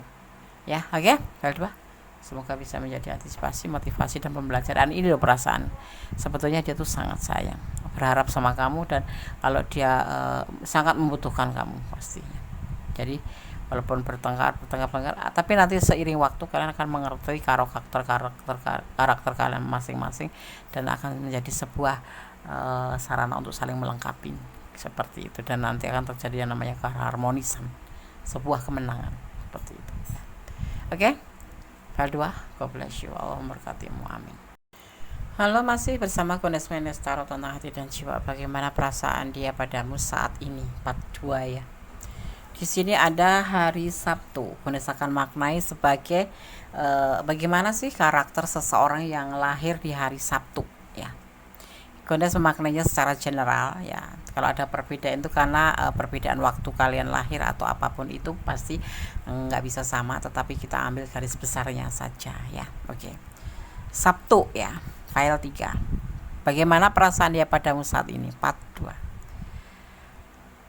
ya. Oke, file 2 semoga bisa menjadi antisipasi, motivasi, dan pembelajaran. Ini loh perasaan sebetulnya dia tuh sangat sayang, berharap sama kamu, dan kalau dia sangat membutuhkan kamu pastinya. Jadi walaupun bertengkar, tapi nanti seiring waktu kalian akan mengerti karakter kalian masing-masing, dan akan menjadi sebuah sarana untuk saling melengkapi seperti itu, dan nanti akan terjadi yang namanya keharmonisan, sebuah kemenangan seperti itu. Oke, file 2, God bless you, Allah memberkatimu, amin. Halo, masih bersama Goddess Mendes Tarot tentang hati dan jiwa. Bagaimana perasaan dia padamu saat ini, part 2 ya. Di sini ada hari Sabtu. Goddess akan maknai sebagai bagaimana sih karakter seseorang yang lahir di hari Sabtu ya. Goddess memaknainya secara general ya. Kalau ada perbedaan itu karena perbedaan waktu kalian lahir atau apapun itu pasti nggak bisa sama, tetapi kita ambil garis besarnya saja ya. Oke. Sabtu ya, file 3. Bagaimana perasaan dia padamu saat ini, part 2.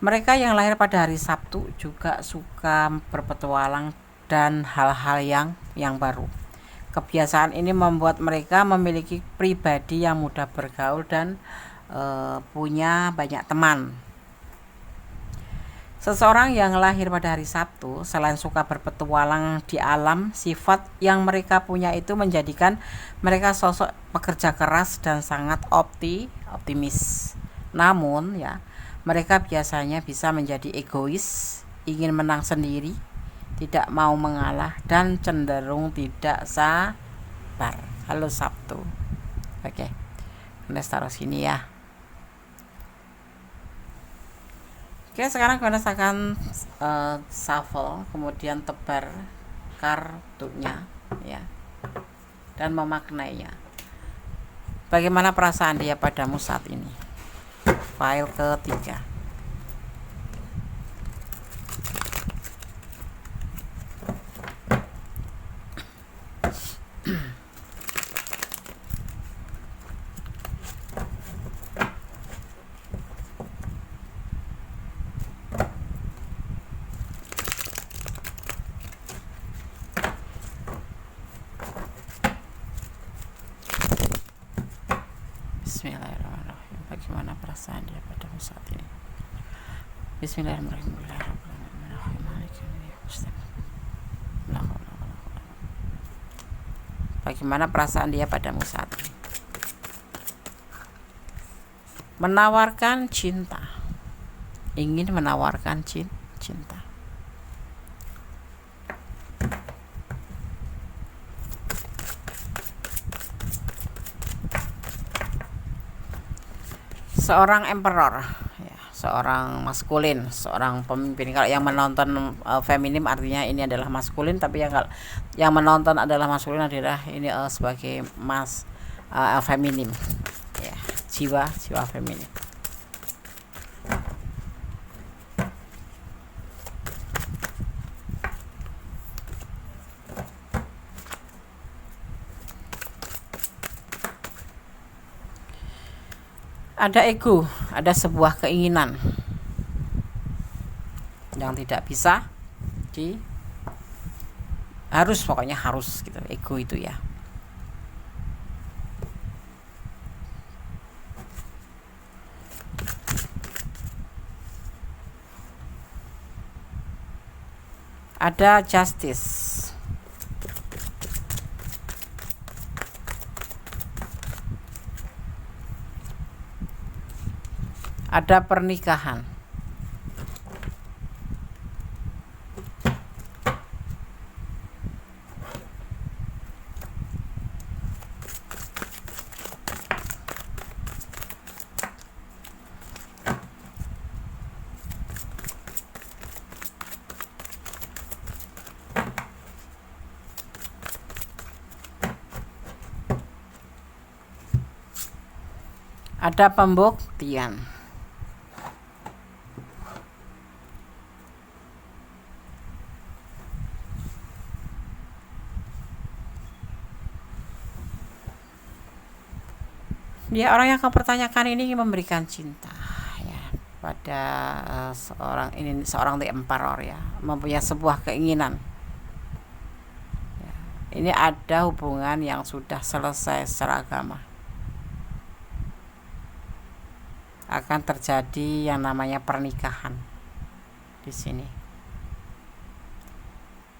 Mereka yang lahir pada hari Sabtu juga suka berpetualang dan hal-hal yang baru. Kebiasaan ini membuat mereka memiliki pribadi yang mudah bergaul dan punya banyak teman. Seseorang yang lahir pada hari Sabtu selain suka berpetualang di alam, sifat yang mereka punya itu menjadikan mereka sosok pekerja keras dan sangat optimis. Namun ya, mereka biasanya bisa menjadi egois, ingin menang sendiri, tidak mau mengalah, dan cenderung tidak sabar. Halo Sabtu. Oke, kita taruh sini ya. Oke, sekarang Goddess akan shuffle, kemudian tebar kartunya ya, dan memaknainya. Bagaimana perasaan dia padamu saat ini, file ketiga. Bismillahirrahmanirrahim. Bagaimana perasaan dia padamu saat ini? Bismillahirrahmanirrahim. Bagaimana perasaan dia padamu saat ini? Menawarkan cinta. Ingin menawarkan cinta. Seorang emperor ya, seorang maskulin, seorang pemimpin. Kalau yang menonton feminim artinya ini adalah maskulin, tapi yang menonton adalah maskulin adalah ini sebagai feminim ya, jiwa feminim. Ada ego, ada sebuah keinginan yang tidak bisa pokoknya harus gitu, ego itu ya. Ada justice. Ada pernikahan. Ada pembuktian. Dia orang yang akan pertanyakan ini ingin memberikan cinta ya. pada seorang the emperor ya, mempunyai sebuah keinginan. Ya, ini ada hubungan yang sudah selesai secara agama. Akan terjadi yang namanya pernikahan di sini.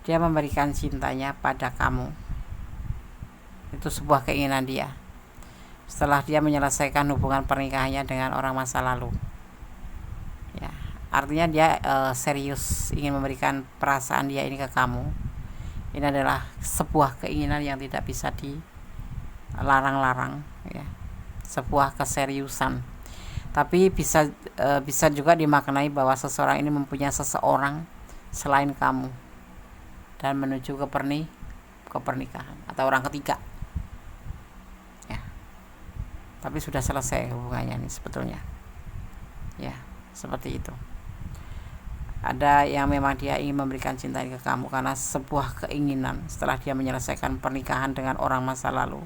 Dia memberikan cintanya pada kamu. Itu sebuah keinginan dia. Setelah dia menyelesaikan hubungan pernikahannya dengan orang masa lalu. Ya, artinya dia serius ingin memberikan perasaan dia ini ke kamu. Ini adalah sebuah keinginan yang tidak bisa dilarang-larang ya. Sebuah keseriusan. Tapi bisa juga dimaknai bahwa seseorang ini mempunyai seseorang selain kamu dan menuju ke pernikahan atau orang ketiga ya. Tapi sudah selesai hubungannya ini sebetulnya ya, seperti itu. Ada yang memang dia ingin memberikan cinta ke kamu karena sebuah keinginan setelah dia menyelesaikan pernikahan dengan orang masa lalu,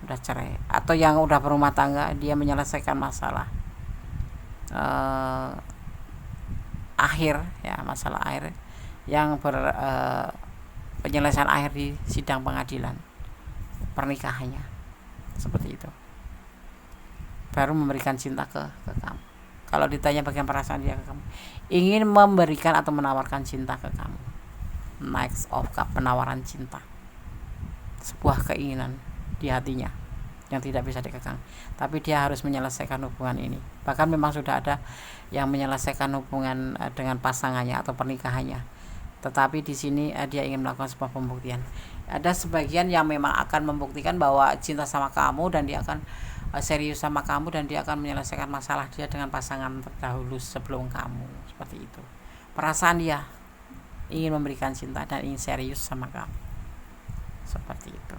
udah cerai, atau yang udah berumah tangga, dia menyelesaikan masalah masalah akhir yang penyelesaian akhir di sidang pengadilan pernikahannya, seperti itu, baru memberikan cinta ke kamu. Kalau ditanya bagian perasaan dia ke kamu, ingin memberikan atau menawarkan cinta ke kamu. Knight of Cup, penawaran cinta, sebuah keinginan di hatinya yang tidak bisa dikekang, tapi dia harus menyelesaikan hubungan ini. Bahkan memang sudah ada yang menyelesaikan hubungan dengan pasangannya atau pernikahannya, tetapi di sini dia ingin melakukan sebuah pembuktian. Ada sebagian yang memang akan membuktikan bahwa cinta sama kamu dan dia akan serius sama kamu dan dia akan menyelesaikan masalah dia dengan pasangan terdahulu sebelum kamu, seperti itu. Perasaan dia ingin memberikan cinta dan ingin serius sama kamu, seperti itu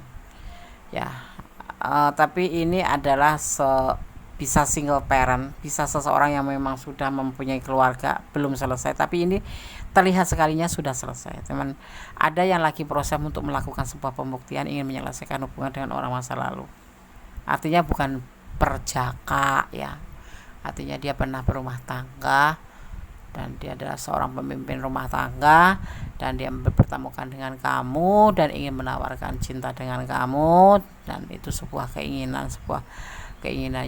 ya. Tapi ini adalah bisa single parent, bisa seseorang yang memang sudah mempunyai keluarga belum selesai, tapi ini terlihat sekalinya sudah selesai. Teman, ada yang lagi proses untuk melakukan sebuah pembuktian, ingin menyelesaikan hubungan dengan orang masa lalu. Artinya bukan perjaka ya, artinya dia pernah berumah tangga dan dia adalah seorang pemimpin rumah tangga dan dia bertemukan dengan kamu dan ingin menawarkan cinta dengan kamu, dan itu sebuah keinginan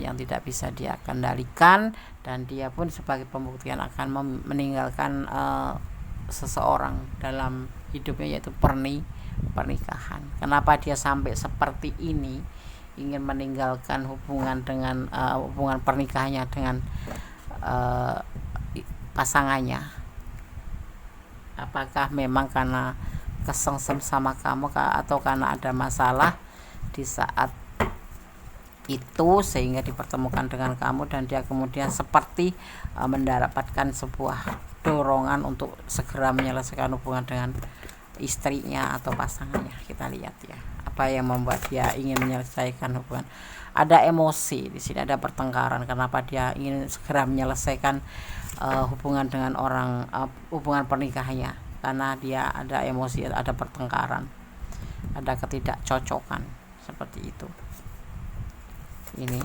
yang tidak bisa dia kendalikan, dan dia pun sebagai pembuktian akan meninggalkan seseorang dalam hidupnya, yaitu pernikahan. Kenapa dia sampai seperti ini, ingin meninggalkan hubungan pernikahannya dengan pasangannya? Apakah memang karena kesengsem sama kamu atau karena ada masalah di saat itu sehingga dipertemukan dengan kamu dan dia kemudian seperti mendapatkan sebuah dorongan untuk segera menyelesaikan hubungan dengan istrinya atau pasangannya? Kita lihat ya, apa yang membuat dia ingin menyelesaikan hubungan. Ada emosi di sini, ada pertengkaran. Kenapa dia ingin segera menyelesaikan hubungan dengan hubungan pernikahannya? Karena dia ada emosi, ada pertengkaran, ada ketidakcocokan, seperti itu. Ini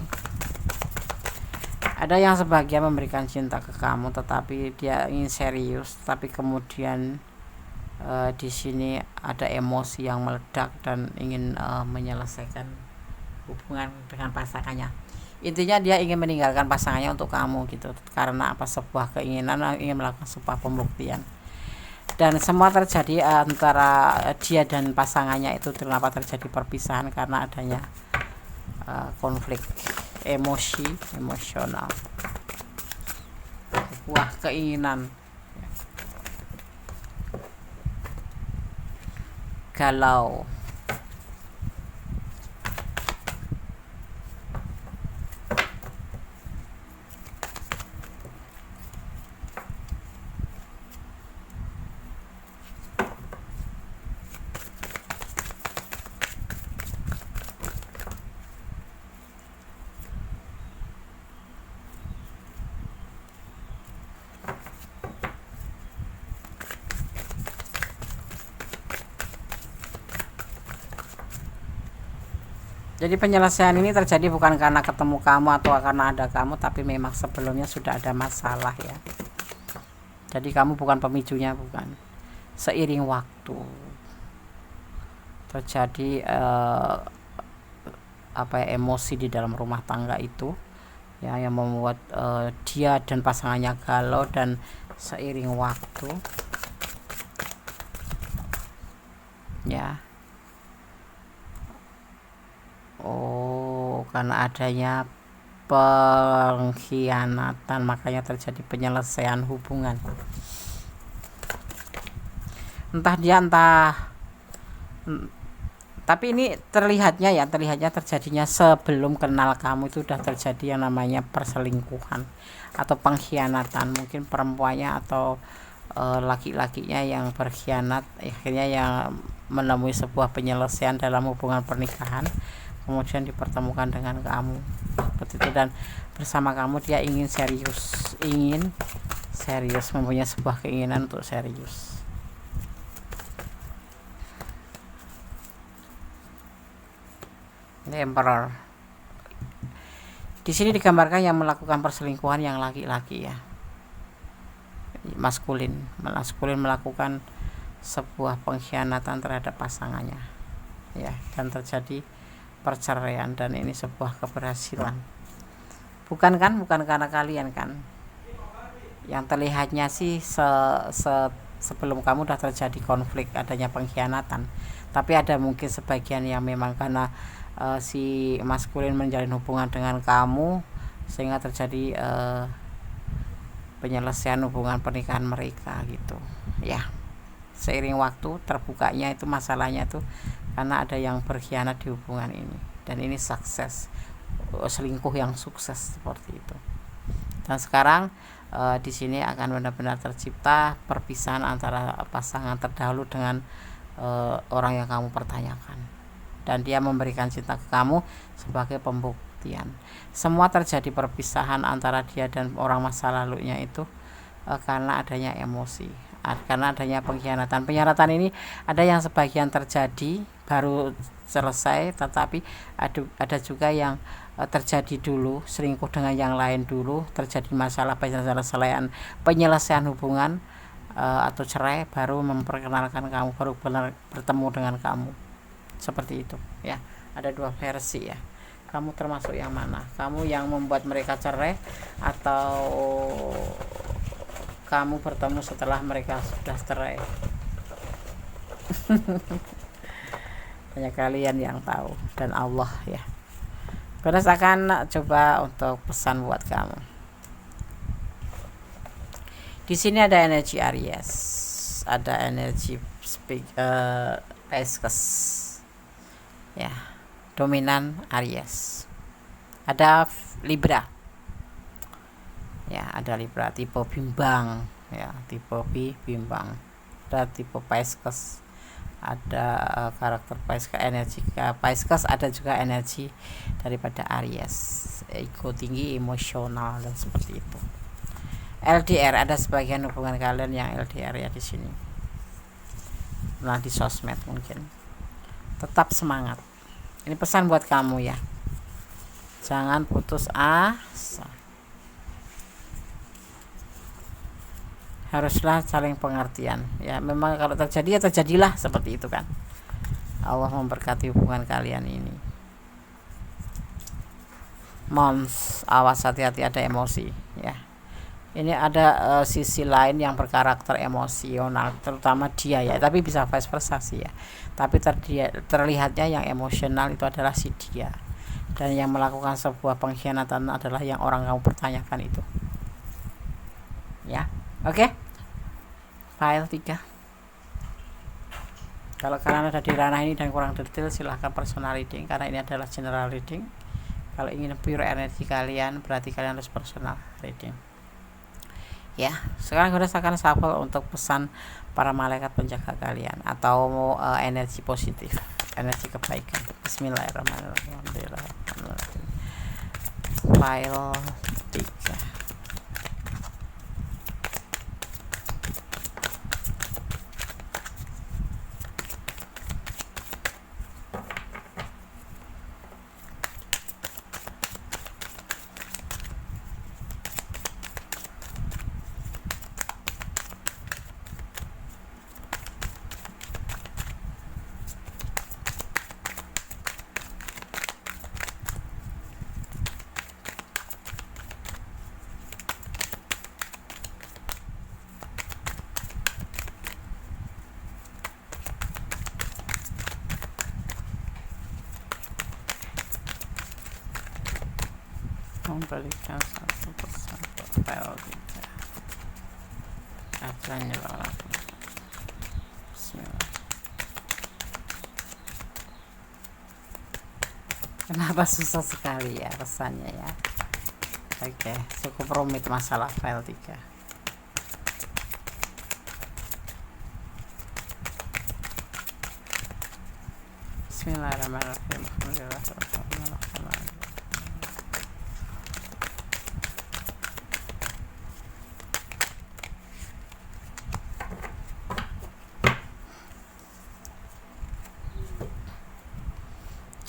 ada yang sebagian memberikan cinta ke kamu, tetapi dia ingin serius, tapi kemudian di sini ada emosi yang meledak dan ingin menyelesaikan hubungan dengan pasangannya. Intinya dia ingin meninggalkan pasangannya untuk kamu gitu, karena sebuah keinginan, ingin melakukan sebuah pembuktian. Dan semua terjadi antara dia dan pasangannya itu. Kenapa terjadi perpisahan? Karena adanya konflik emosional, sebuah keinginan galau. Jadi penyelesaian ini terjadi bukan karena ketemu kamu atau karena ada kamu, tapi memang sebelumnya sudah ada masalah ya. Jadi kamu bukan pemicunya, bukan. Seiring waktu terjadi emosi di dalam rumah tangga itu ya, yang membuat dia dan pasangannya galau, dan seiring waktu ya, karena adanya pengkhianatan makanya terjadi penyelesaian hubungan. Tapi ini terlihatnya terjadinya sebelum kenal kamu, itu udah terjadi yang namanya perselingkuhan atau pengkhianatan. Mungkin perempuannya atau laki-lakinya yang berkhianat, akhirnya yang menemui sebuah penyelesaian dalam hubungan pernikahan, kemudian dipertemukan dengan kamu seperti itu, dan bersama kamu dia ingin serius, mempunyai sebuah keinginan untuk serius. Ini Emperor. Di sini digambarkan yang melakukan perselingkuhan yang laki-laki ya, maskulin melakukan sebuah pengkhianatan terhadap pasangannya ya, dan terjadi perceraian, dan ini sebuah keberhasilan. Bukan karena kalian kan. Yang terlihatnya sih sebelum kamu udah terjadi konflik, adanya pengkhianatan. Tapi ada mungkin sebagian yang memang karena si maskulin menjalin hubungan dengan kamu sehingga terjadi penyelesaian hubungan pernikahan mereka gitu ya. Seiring waktu terbukanya itu masalahnya tuh karena ada yang berkhianat di hubungan ini, dan ini sukses, selingkuh yang sukses seperti itu. Dan sekarang di sini akan benar-benar tercipta perpisahan antara pasangan terdahulu dengan orang yang kamu pertanyakan, dan dia memberikan cinta ke kamu sebagai pembuktian. Semua terjadi perpisahan antara dia dan orang masa lalunya itu karena adanya emosi, karena adanya pengkhianatan. Pengkhianatan ini ada yang sebagian terjadi baru selesai, tetapi ada juga yang terjadi dulu, selingkuh dengan yang lain dulu, terjadi masalah penyelesaian hubungan atau cerai, baru memperkenalkan kamu, baru bertemu dengan kamu, seperti itu ya. Ada dua versi ya. Kamu termasuk yang mana? Kamu yang membuat mereka cerai, atau kamu bertemu setelah mereka sudah cerai? Hanya kalian yang tahu dan Allah ya. Terus akan coba untuk pesan buat kamu. Di sini ada energi Aries, ada energi Pisces ya, dominan Aries. Ada Libra ya, ada Libra tipe bimbang ya, tipe bimbang. Ada tipe Pisces, ada karakter Pisces, energi Pisces, ada juga energi daripada Aries, ego tinggi, emosional, dan seperti itu. LDR, ada sebagian hubungan kalian yang LDR ya di sini. Nah, di sosmed mungkin. Tetap semangat. Ini pesan buat kamu ya. Jangan putus asa. Haruslah saling pengertian ya. Memang kalau terjadi ya terjadilah, seperti itu kan. Allah memberkati hubungan kalian ini. Mons, awas, hati-hati, ada emosi ya. Ini ada sisi lain yang berkarakter emosional, terutama dia ya, tapi bisa vice versa sih ya. Tapi terlihatnya yang emosional itu adalah si dia, dan yang melakukan sebuah pengkhianatan adalah yang orang kamu pertanyakan itu ya. Oke. File 3. Kalau kalian ada di ranah ini dan kurang detail, silahkan personal reading, karena ini adalah general reading. Kalau ingin pure energi kalian, berarti kalian harus personal reading ya. Sekarang kita akan shuffle untuk pesan para malaikat penjaga kalian, atau energi positif, energi kebaikan. Bismillahirrahmanirrahim. File 3. berikan satu pesan untuk file 3. Katanya Bismillah. Kenapa susah sekali ya pesannya ya? Oke, cukup rumit masalah file 3. Bismillahirrahmanirrahim.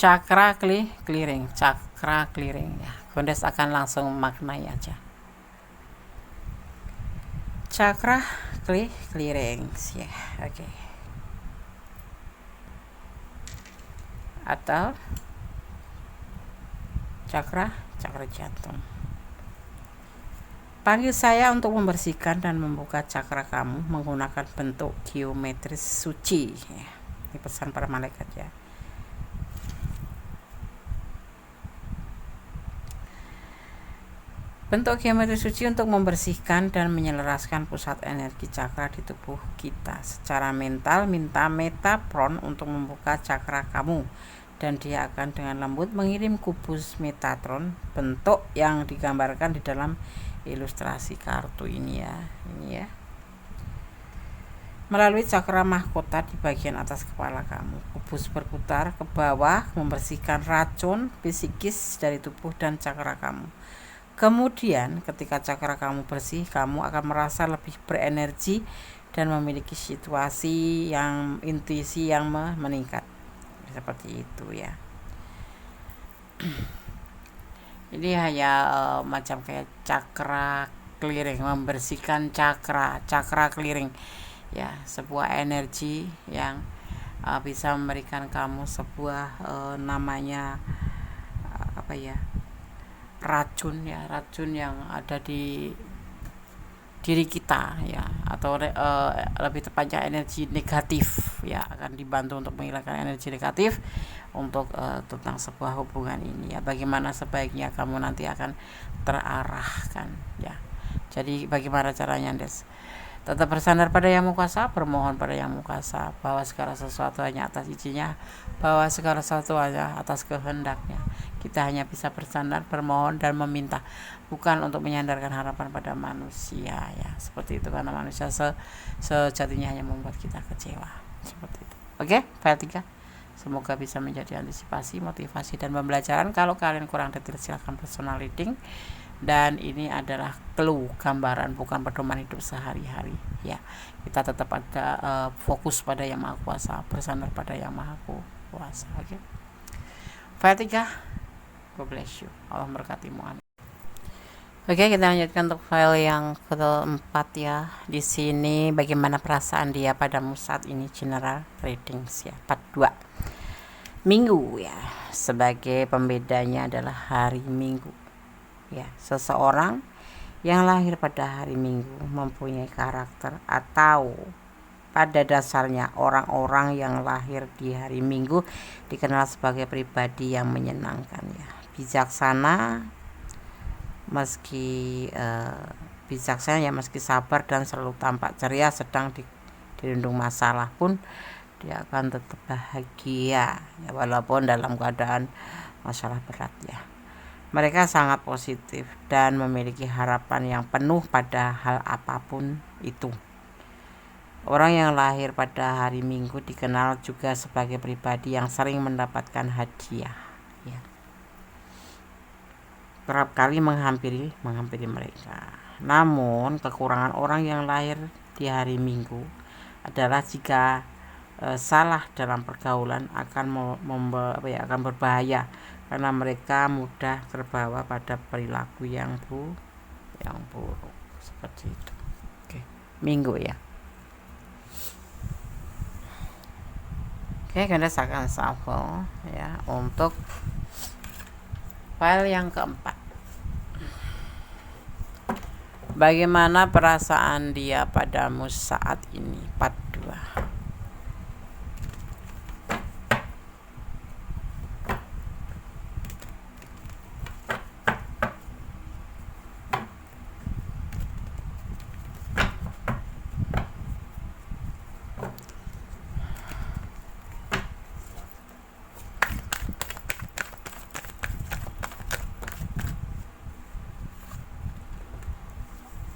Cakra clearing, cakra clearing ya. Kondes akan langsung maknai aja. Cakra clearing ya, oke. Atau cakra jantung. Panggil saya untuk membersihkan dan membuka cakra kamu menggunakan bentuk geometris suci ya. Ini pesan para malaikat ya. Bentuk geometri suci untuk membersihkan dan menyelaraskan pusat energi cakra di tubuh kita. Secara mental, minta Metapron untuk membuka cakra kamu. Dan dia akan dengan lembut mengirim kubus Metatron, bentuk yang digambarkan di dalam ilustrasi kartu ini ya. Melalui cakra mahkota di bagian atas kepala kamu. Kubus berputar ke bawah, membersihkan racun psikis dari tubuh dan cakra kamu. Kemudian ketika cakra kamu bersih, kamu akan merasa lebih berenergi dan memiliki intuisi yang meningkat. Seperti itu ya. Ini hanya macam kayak cakra clearing, membersihkan cakra clearing ya, sebuah energi yang bisa memberikan kamu sebuah namanya racun yang ada di diri kita ya, atau lebih tepatnya energi negatif ya, akan dibantu untuk menghilangkan energi negatif untuk tentang sebuah hubungan ini ya. Bagaimana sebaiknya kamu nanti akan terarahkan ya. Jadi bagaimana caranya, Des? Tetap bersandar pada Yang Maha Kuasa, bermohon pada Yang Maha Kuasa bahwa segala sesuatu hanya atas izinnya, bahwa segala sesuatu hanya atas kehendaknya. Kita hanya bisa bersandar, bermohon dan meminta, bukan untuk menyandarkan harapan pada manusia ya. Seperti itu, karena manusia sejatinya hanya membuat kita kecewa. Seperti itu. Oke, file 3. Semoga bisa menjadi antisipasi, motivasi dan pembelajaran. Kalau kalian kurang detail silahkan personal reading. Dan ini adalah clue, gambaran, bukan pedoman hidup sehari-hari ya. Kita tetap ada fokus pada Yang Maha Kuasa, bersandar pada Yang Maha Kuasa. Oke. File 3. God bless you. Allah memberkatimu. Oke, kita lanjutkan untuk file yang keempat ya. Di sini bagaimana perasaan dia padamu saat ini, general readings ya. Part 2. Minggu ya. Sebagai pembedanya adalah hari Minggu. Ya, seseorang yang lahir pada hari Minggu mempunyai karakter, atau pada dasarnya orang-orang yang lahir di hari Minggu dikenal sebagai pribadi yang menyenangkan ya. Bijaksana meski sabar dan selalu tampak ceria, sedang dirundung masalah pun dia akan tetap bahagia ya, walaupun dalam keadaan masalah berat ya. Mereka sangat positif dan memiliki harapan yang penuh pada hal apapun itu. Orang yang lahir pada hari Minggu dikenal juga sebagai pribadi yang sering mendapatkan hadiah ya. Kerap kali menghampiri mereka. Namun kekurangan orang yang lahir di hari Minggu adalah jika salah dalam pergaulan akan berbahaya, karena mereka mudah terbawa pada perilaku yang buruk seperti itu. Oke, Minggu ya. Oke, kita akan shuffle ya untuk file yang keempat. Bagaimana perasaan dia padamu saat ini, part 2.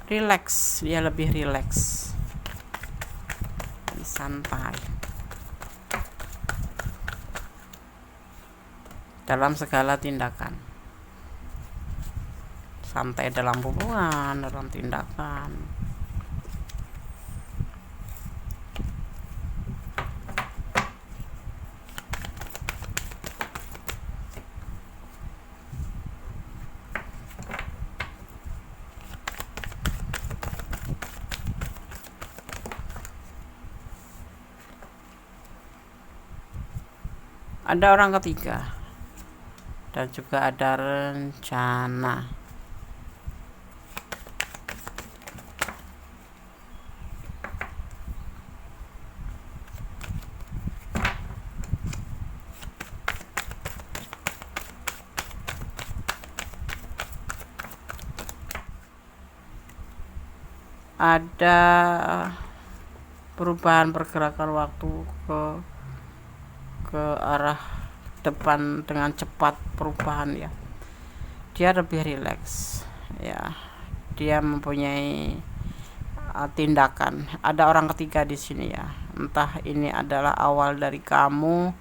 Relax, dia lebih relax, santai dalam segala tindakan, santai dalam hubungan, dalam tindakan. Ada orang ketiga dan juga ada rencana. Ada perubahan pergerakan waktu ke arah depan dengan cepat, perubahan ya. Dia lebih rileks ya. Dia mempunyai tindakan. Ada orang ketiga di sini ya. Entah ini adalah awal dari kamu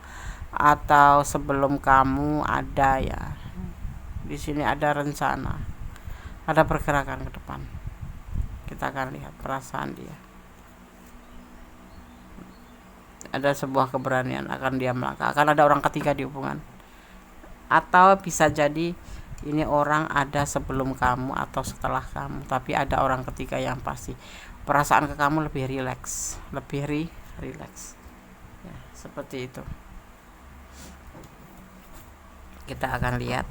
atau sebelum kamu ada ya. Di sini ada rencana. Ada pergerakan ke depan. Kita akan lihat perasaan dia. Ada sebuah keberanian akan dia melangkah. Akan ada orang ketiga di hubungan. Atau bisa jadi ini orang ada sebelum kamu atau setelah kamu, tapi ada orang ketiga yang pasti. Perasaan ke kamu lebih rileks, lebih rileks. Ya, seperti itu. Kita akan lihat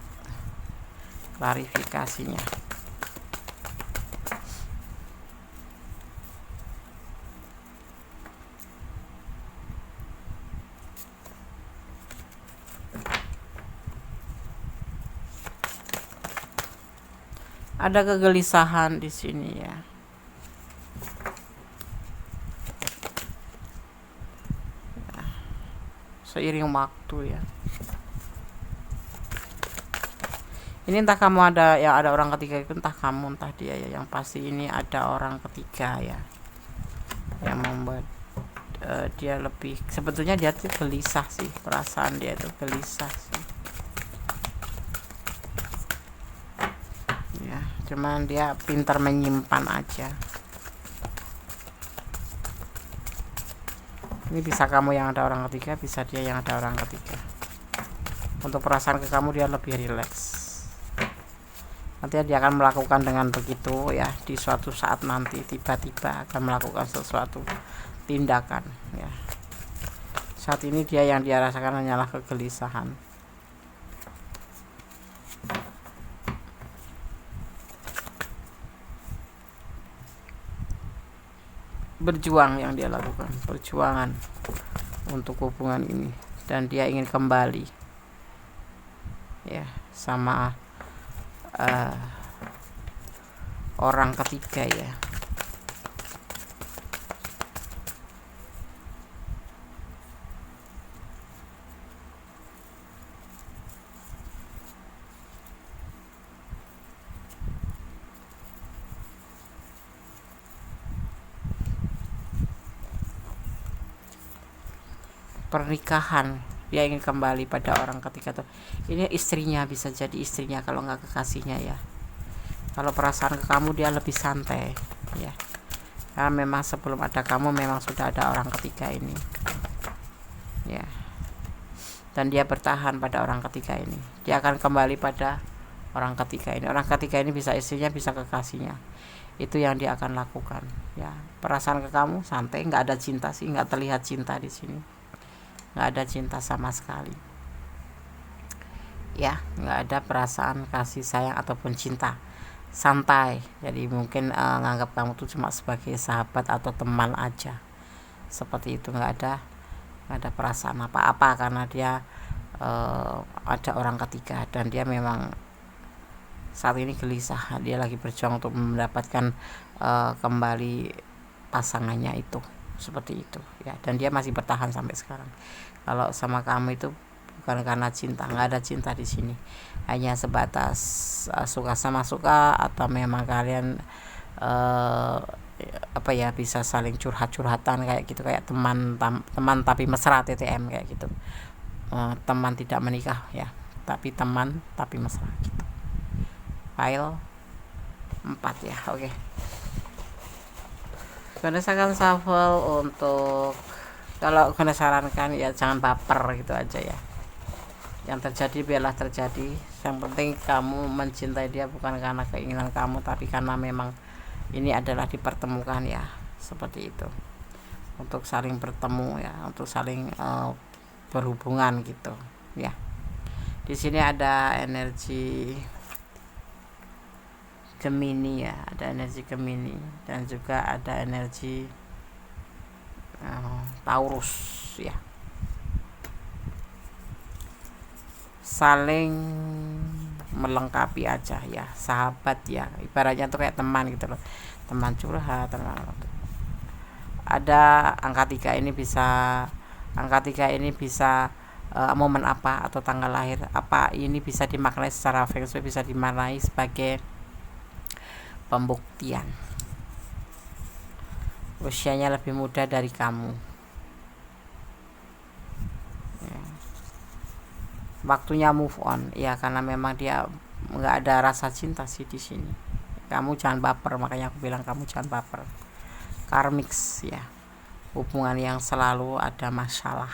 klarifikasinya. Ada kegelisahan di sini ya. Seiring waktu ya. Ini entah kamu ada orang ketiga itu, entah kamu entah dia ya. Yang pasti ini ada orang ketiga ya, yang membuat dia lebih, sebetulnya dia tuh gelisah sih, perasaan dia tuh gelisah sih. Cuman dia pintar menyimpan aja. Ini bisa kamu yang ada orang ketiga, bisa dia yang ada orang ketiga. Untuk perasaan ke kamu dia lebih rileks. Nanti dia akan melakukan dengan begitu ya, di suatu saat nanti tiba-tiba akan melakukan sesuatu tindakan ya. Saat ini dia yang dia rasakan hanyalah kegelisahan. Berjuang yang dia lakukan, perjuangan untuk hubungan ini, dan dia ingin kembali ya sama orang ketiga ya. Pernikahan, dia ingin kembali pada orang ketiga tuh. Ini istrinya, bisa jadi istrinya kalau nggak kekasihnya ya. Kalau perasaan ke kamu dia lebih santai ya, karena memang sebelum ada kamu memang sudah ada orang ketiga ini ya, dan dia bertahan pada orang ketiga ini. Dia akan kembali pada orang ketiga ini. Orang ketiga ini bisa istrinya, bisa kekasihnya. Itu yang dia akan lakukan ya. Perasaan ke kamu santai, nggak ada cinta sih, nggak terlihat cinta di sini. Nggak ada cinta sama sekali ya, nggak ada perasaan kasih sayang ataupun cinta, santai. Jadi mungkin nganggap kamu tuh cuma sebagai sahabat atau teman aja, seperti itu. Nggak ada perasaan apa-apa, karena dia ada orang ketiga, dan dia memang saat ini gelisah. Dia lagi berjuang untuk mendapatkan kembali pasangannya itu, seperti itu ya. Dan dia masih bertahan sampai sekarang. Kalau sama kamu itu bukan karena cinta, nggak ada cinta di sini, hanya sebatas suka sama suka, atau memang kalian apa ya, bisa saling curhatan kayak gitu, kayak teman tapi mesra, TTM kayak gitu. Teman tidak menikah ya, tapi teman tapi mesra gitu. File 4 ya. Oke. Gunakan akan shuffle untuk, kalau Guna sarankan ya jangan baper gitu aja ya. Yang terjadi biarlah terjadi. Yang penting kamu mencintai dia bukan karena keinginan kamu, tapi karena memang ini adalah dipertemukan ya, seperti itu. Untuk saling bertemu ya, untuk saling berhubungan gitu ya. Di sini ada energi Gemini ya, ada energi Gemini dan juga ada energi Taurus ya. Saling melengkapi aja ya, sahabat ya, ibaratnya tuh kayak teman gitu loh, teman curhat, teman. Ada angka 3 ini bisa momen apa atau tanggal lahir apa, ini bisa dimaknai secara feng shui, bisa dimaknai sebagai pembuktian. Usianya lebih muda dari kamu. Waktunya move on ya, karena memang dia nggak ada rasa cinta sih di sini. Kamu jangan baper, makanya aku bilang kamu jangan baper. Karmix ya, hubungan yang selalu ada masalah,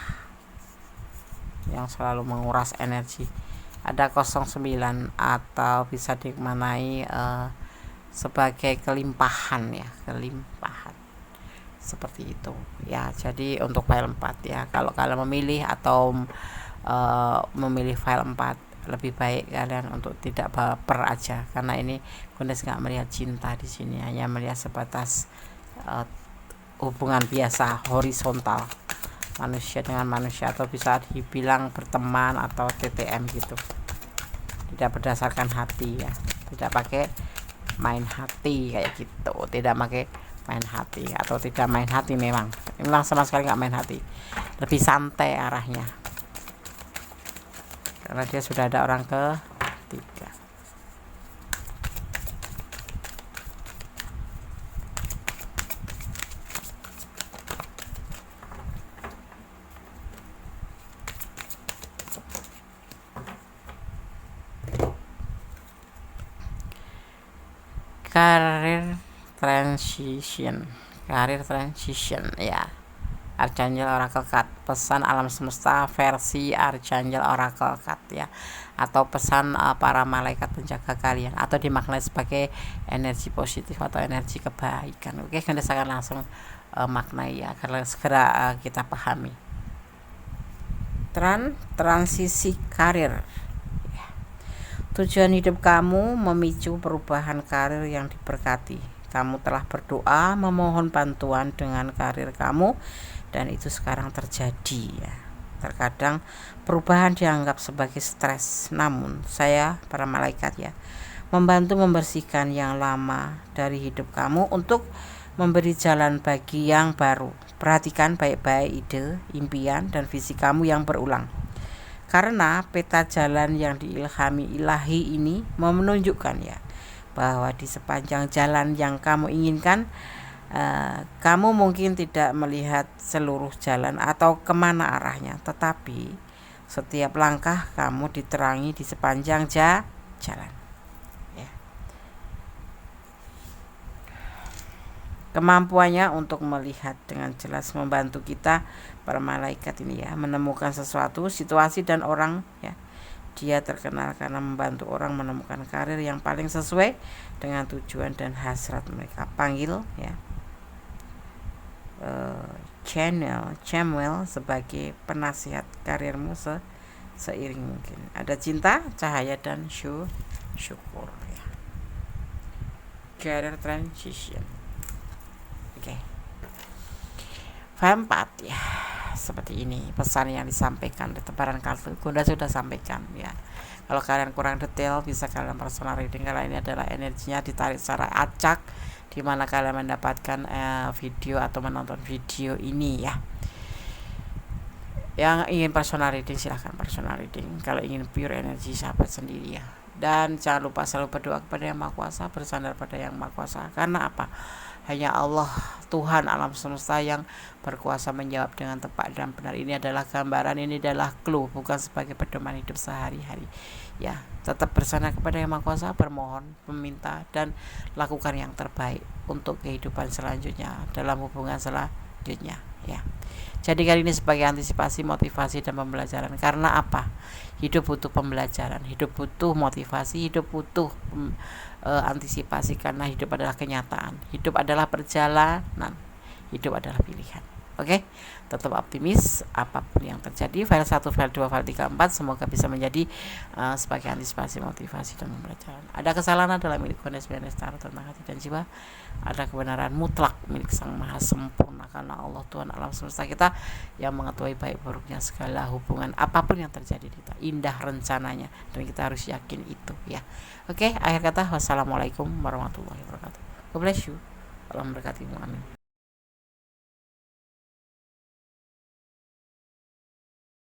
yang selalu menguras energi. Ada 09 atau bisa dimaknai sebagai kelimpahan ya, kelimpahan seperti itu ya. Jadi untuk file 4 ya, kalau kalian memilih atau memilih file 4, lebih baik kalian untuk tidak baper aja, karena ini Gundes nggak melihat cinta di sini, hanya melihat sebatas hubungan biasa horizontal, manusia dengan manusia, atau bisa dibilang berteman atau TTM gitu, tidak berdasarkan hati ya, tidak pakai main hati kayak gitu, tidak pakai main hati atau tidak main hati, memang sama sekali nggak main hati, lebih santai arahnya karena dia sudah ada orang ketiga. Karir transition ya. Archangel Oracle Card, pesan alam semesta versi Archangel Oracle Card ya, atau pesan para malaikat penjaga kalian, atau dimaknai sebagai energi positif atau energi kebaikan. Oke, kita akan langsung maknai ya, karena segera kita pahami. Transisi karir. Tujuan hidup kamu memicu perubahan karir yang diberkati. Kamu telah berdoa memohon bantuan dengan karir kamu, dan itu sekarang terjadi ya. Terkadang perubahan dianggap sebagai stres, namun saya, para malaikat ya, membantu membersihkan yang lama dari hidup kamu untuk memberi jalan bagi yang baru. Perhatikan baik-baik ide, impian, dan visi kamu yang berulang. Karena peta jalan yang diilhami ilahi ini menunjukkan ya, bahwa di sepanjang jalan yang kamu inginkan, kamu mungkin tidak melihat seluruh jalan atau kemana arahnya, tetapi setiap langkah kamu diterangi di sepanjang jalan ya. Kemampuannya untuk melihat dengan jelas membantu kita, para malaikat ini ya, menemukan sesuatu, situasi, dan orang ya. Dia terkenal karena membantu orang menemukan karir yang paling sesuai dengan tujuan dan hasrat mereka. Panggil ya Channel sebagai penasihat karirmu seiring mungkin. Ada cinta, cahaya, dan syukur ya. Career transition. Oke. File 4 ya, seperti ini pesan yang disampaikan di tebaran kartu. Gunda sudah sampaikan ya. Kalau kalian kurang detail bisa kalian personal reading, karena ini adalah energinya ditarik secara acak, di mana kalian mendapatkan video atau menonton video ini ya. Yang ingin personal reading silahkan personal reading. Kalau ingin pure energi sahabat sendiri ya, Dan jangan lupa selalu berdoa kepada Yang Maha Kuasa, bersandar pada Yang Maha Kuasa. Karena apa? Hanya Allah, Tuhan alam semesta, yang berkuasa menjawab dengan tepat dan benar. Ini adalah gambaran, ini adalah clue, bukan sebagai pedoman hidup sehari-hari. Ya, tetap bersandar kepada Yang Maha Kuasa, bermohon, meminta, dan lakukan yang terbaik untuk kehidupan selanjutnya, dalam hubungan selanjutnya. Ya. Jadi kali ini sebagai antisipasi, motivasi, dan pembelajaran. Karena apa? Hidup butuh pembelajaran, hidup butuh motivasi, hidup butuh antisipasi, karena hidup adalah kenyataan, hidup adalah perjalanan, hidup adalah pilihan. Oke, tetap optimis apapun yang terjadi. File 1, file 2, file 3, 4 semoga bisa menjadi sebagai antisipasi, motivasi, dan pembelajaran. Ada kesalahan adalah milik Tuhan Lestari tentang hati dan jiwa. Ada kebenaran mutlak milik Sang Maha Sempurna, karena Allah Tuhan alam semesta kita yang mengetahui baik buruknya segala hubungan apapun yang terjadi di kita. Indah rencananya, dan kita harus yakin itu ya. Oke, akhir kata, wassalamualaikum warahmatullahi wabarakatuh. God bless you. Allah memberkatimu. Amin.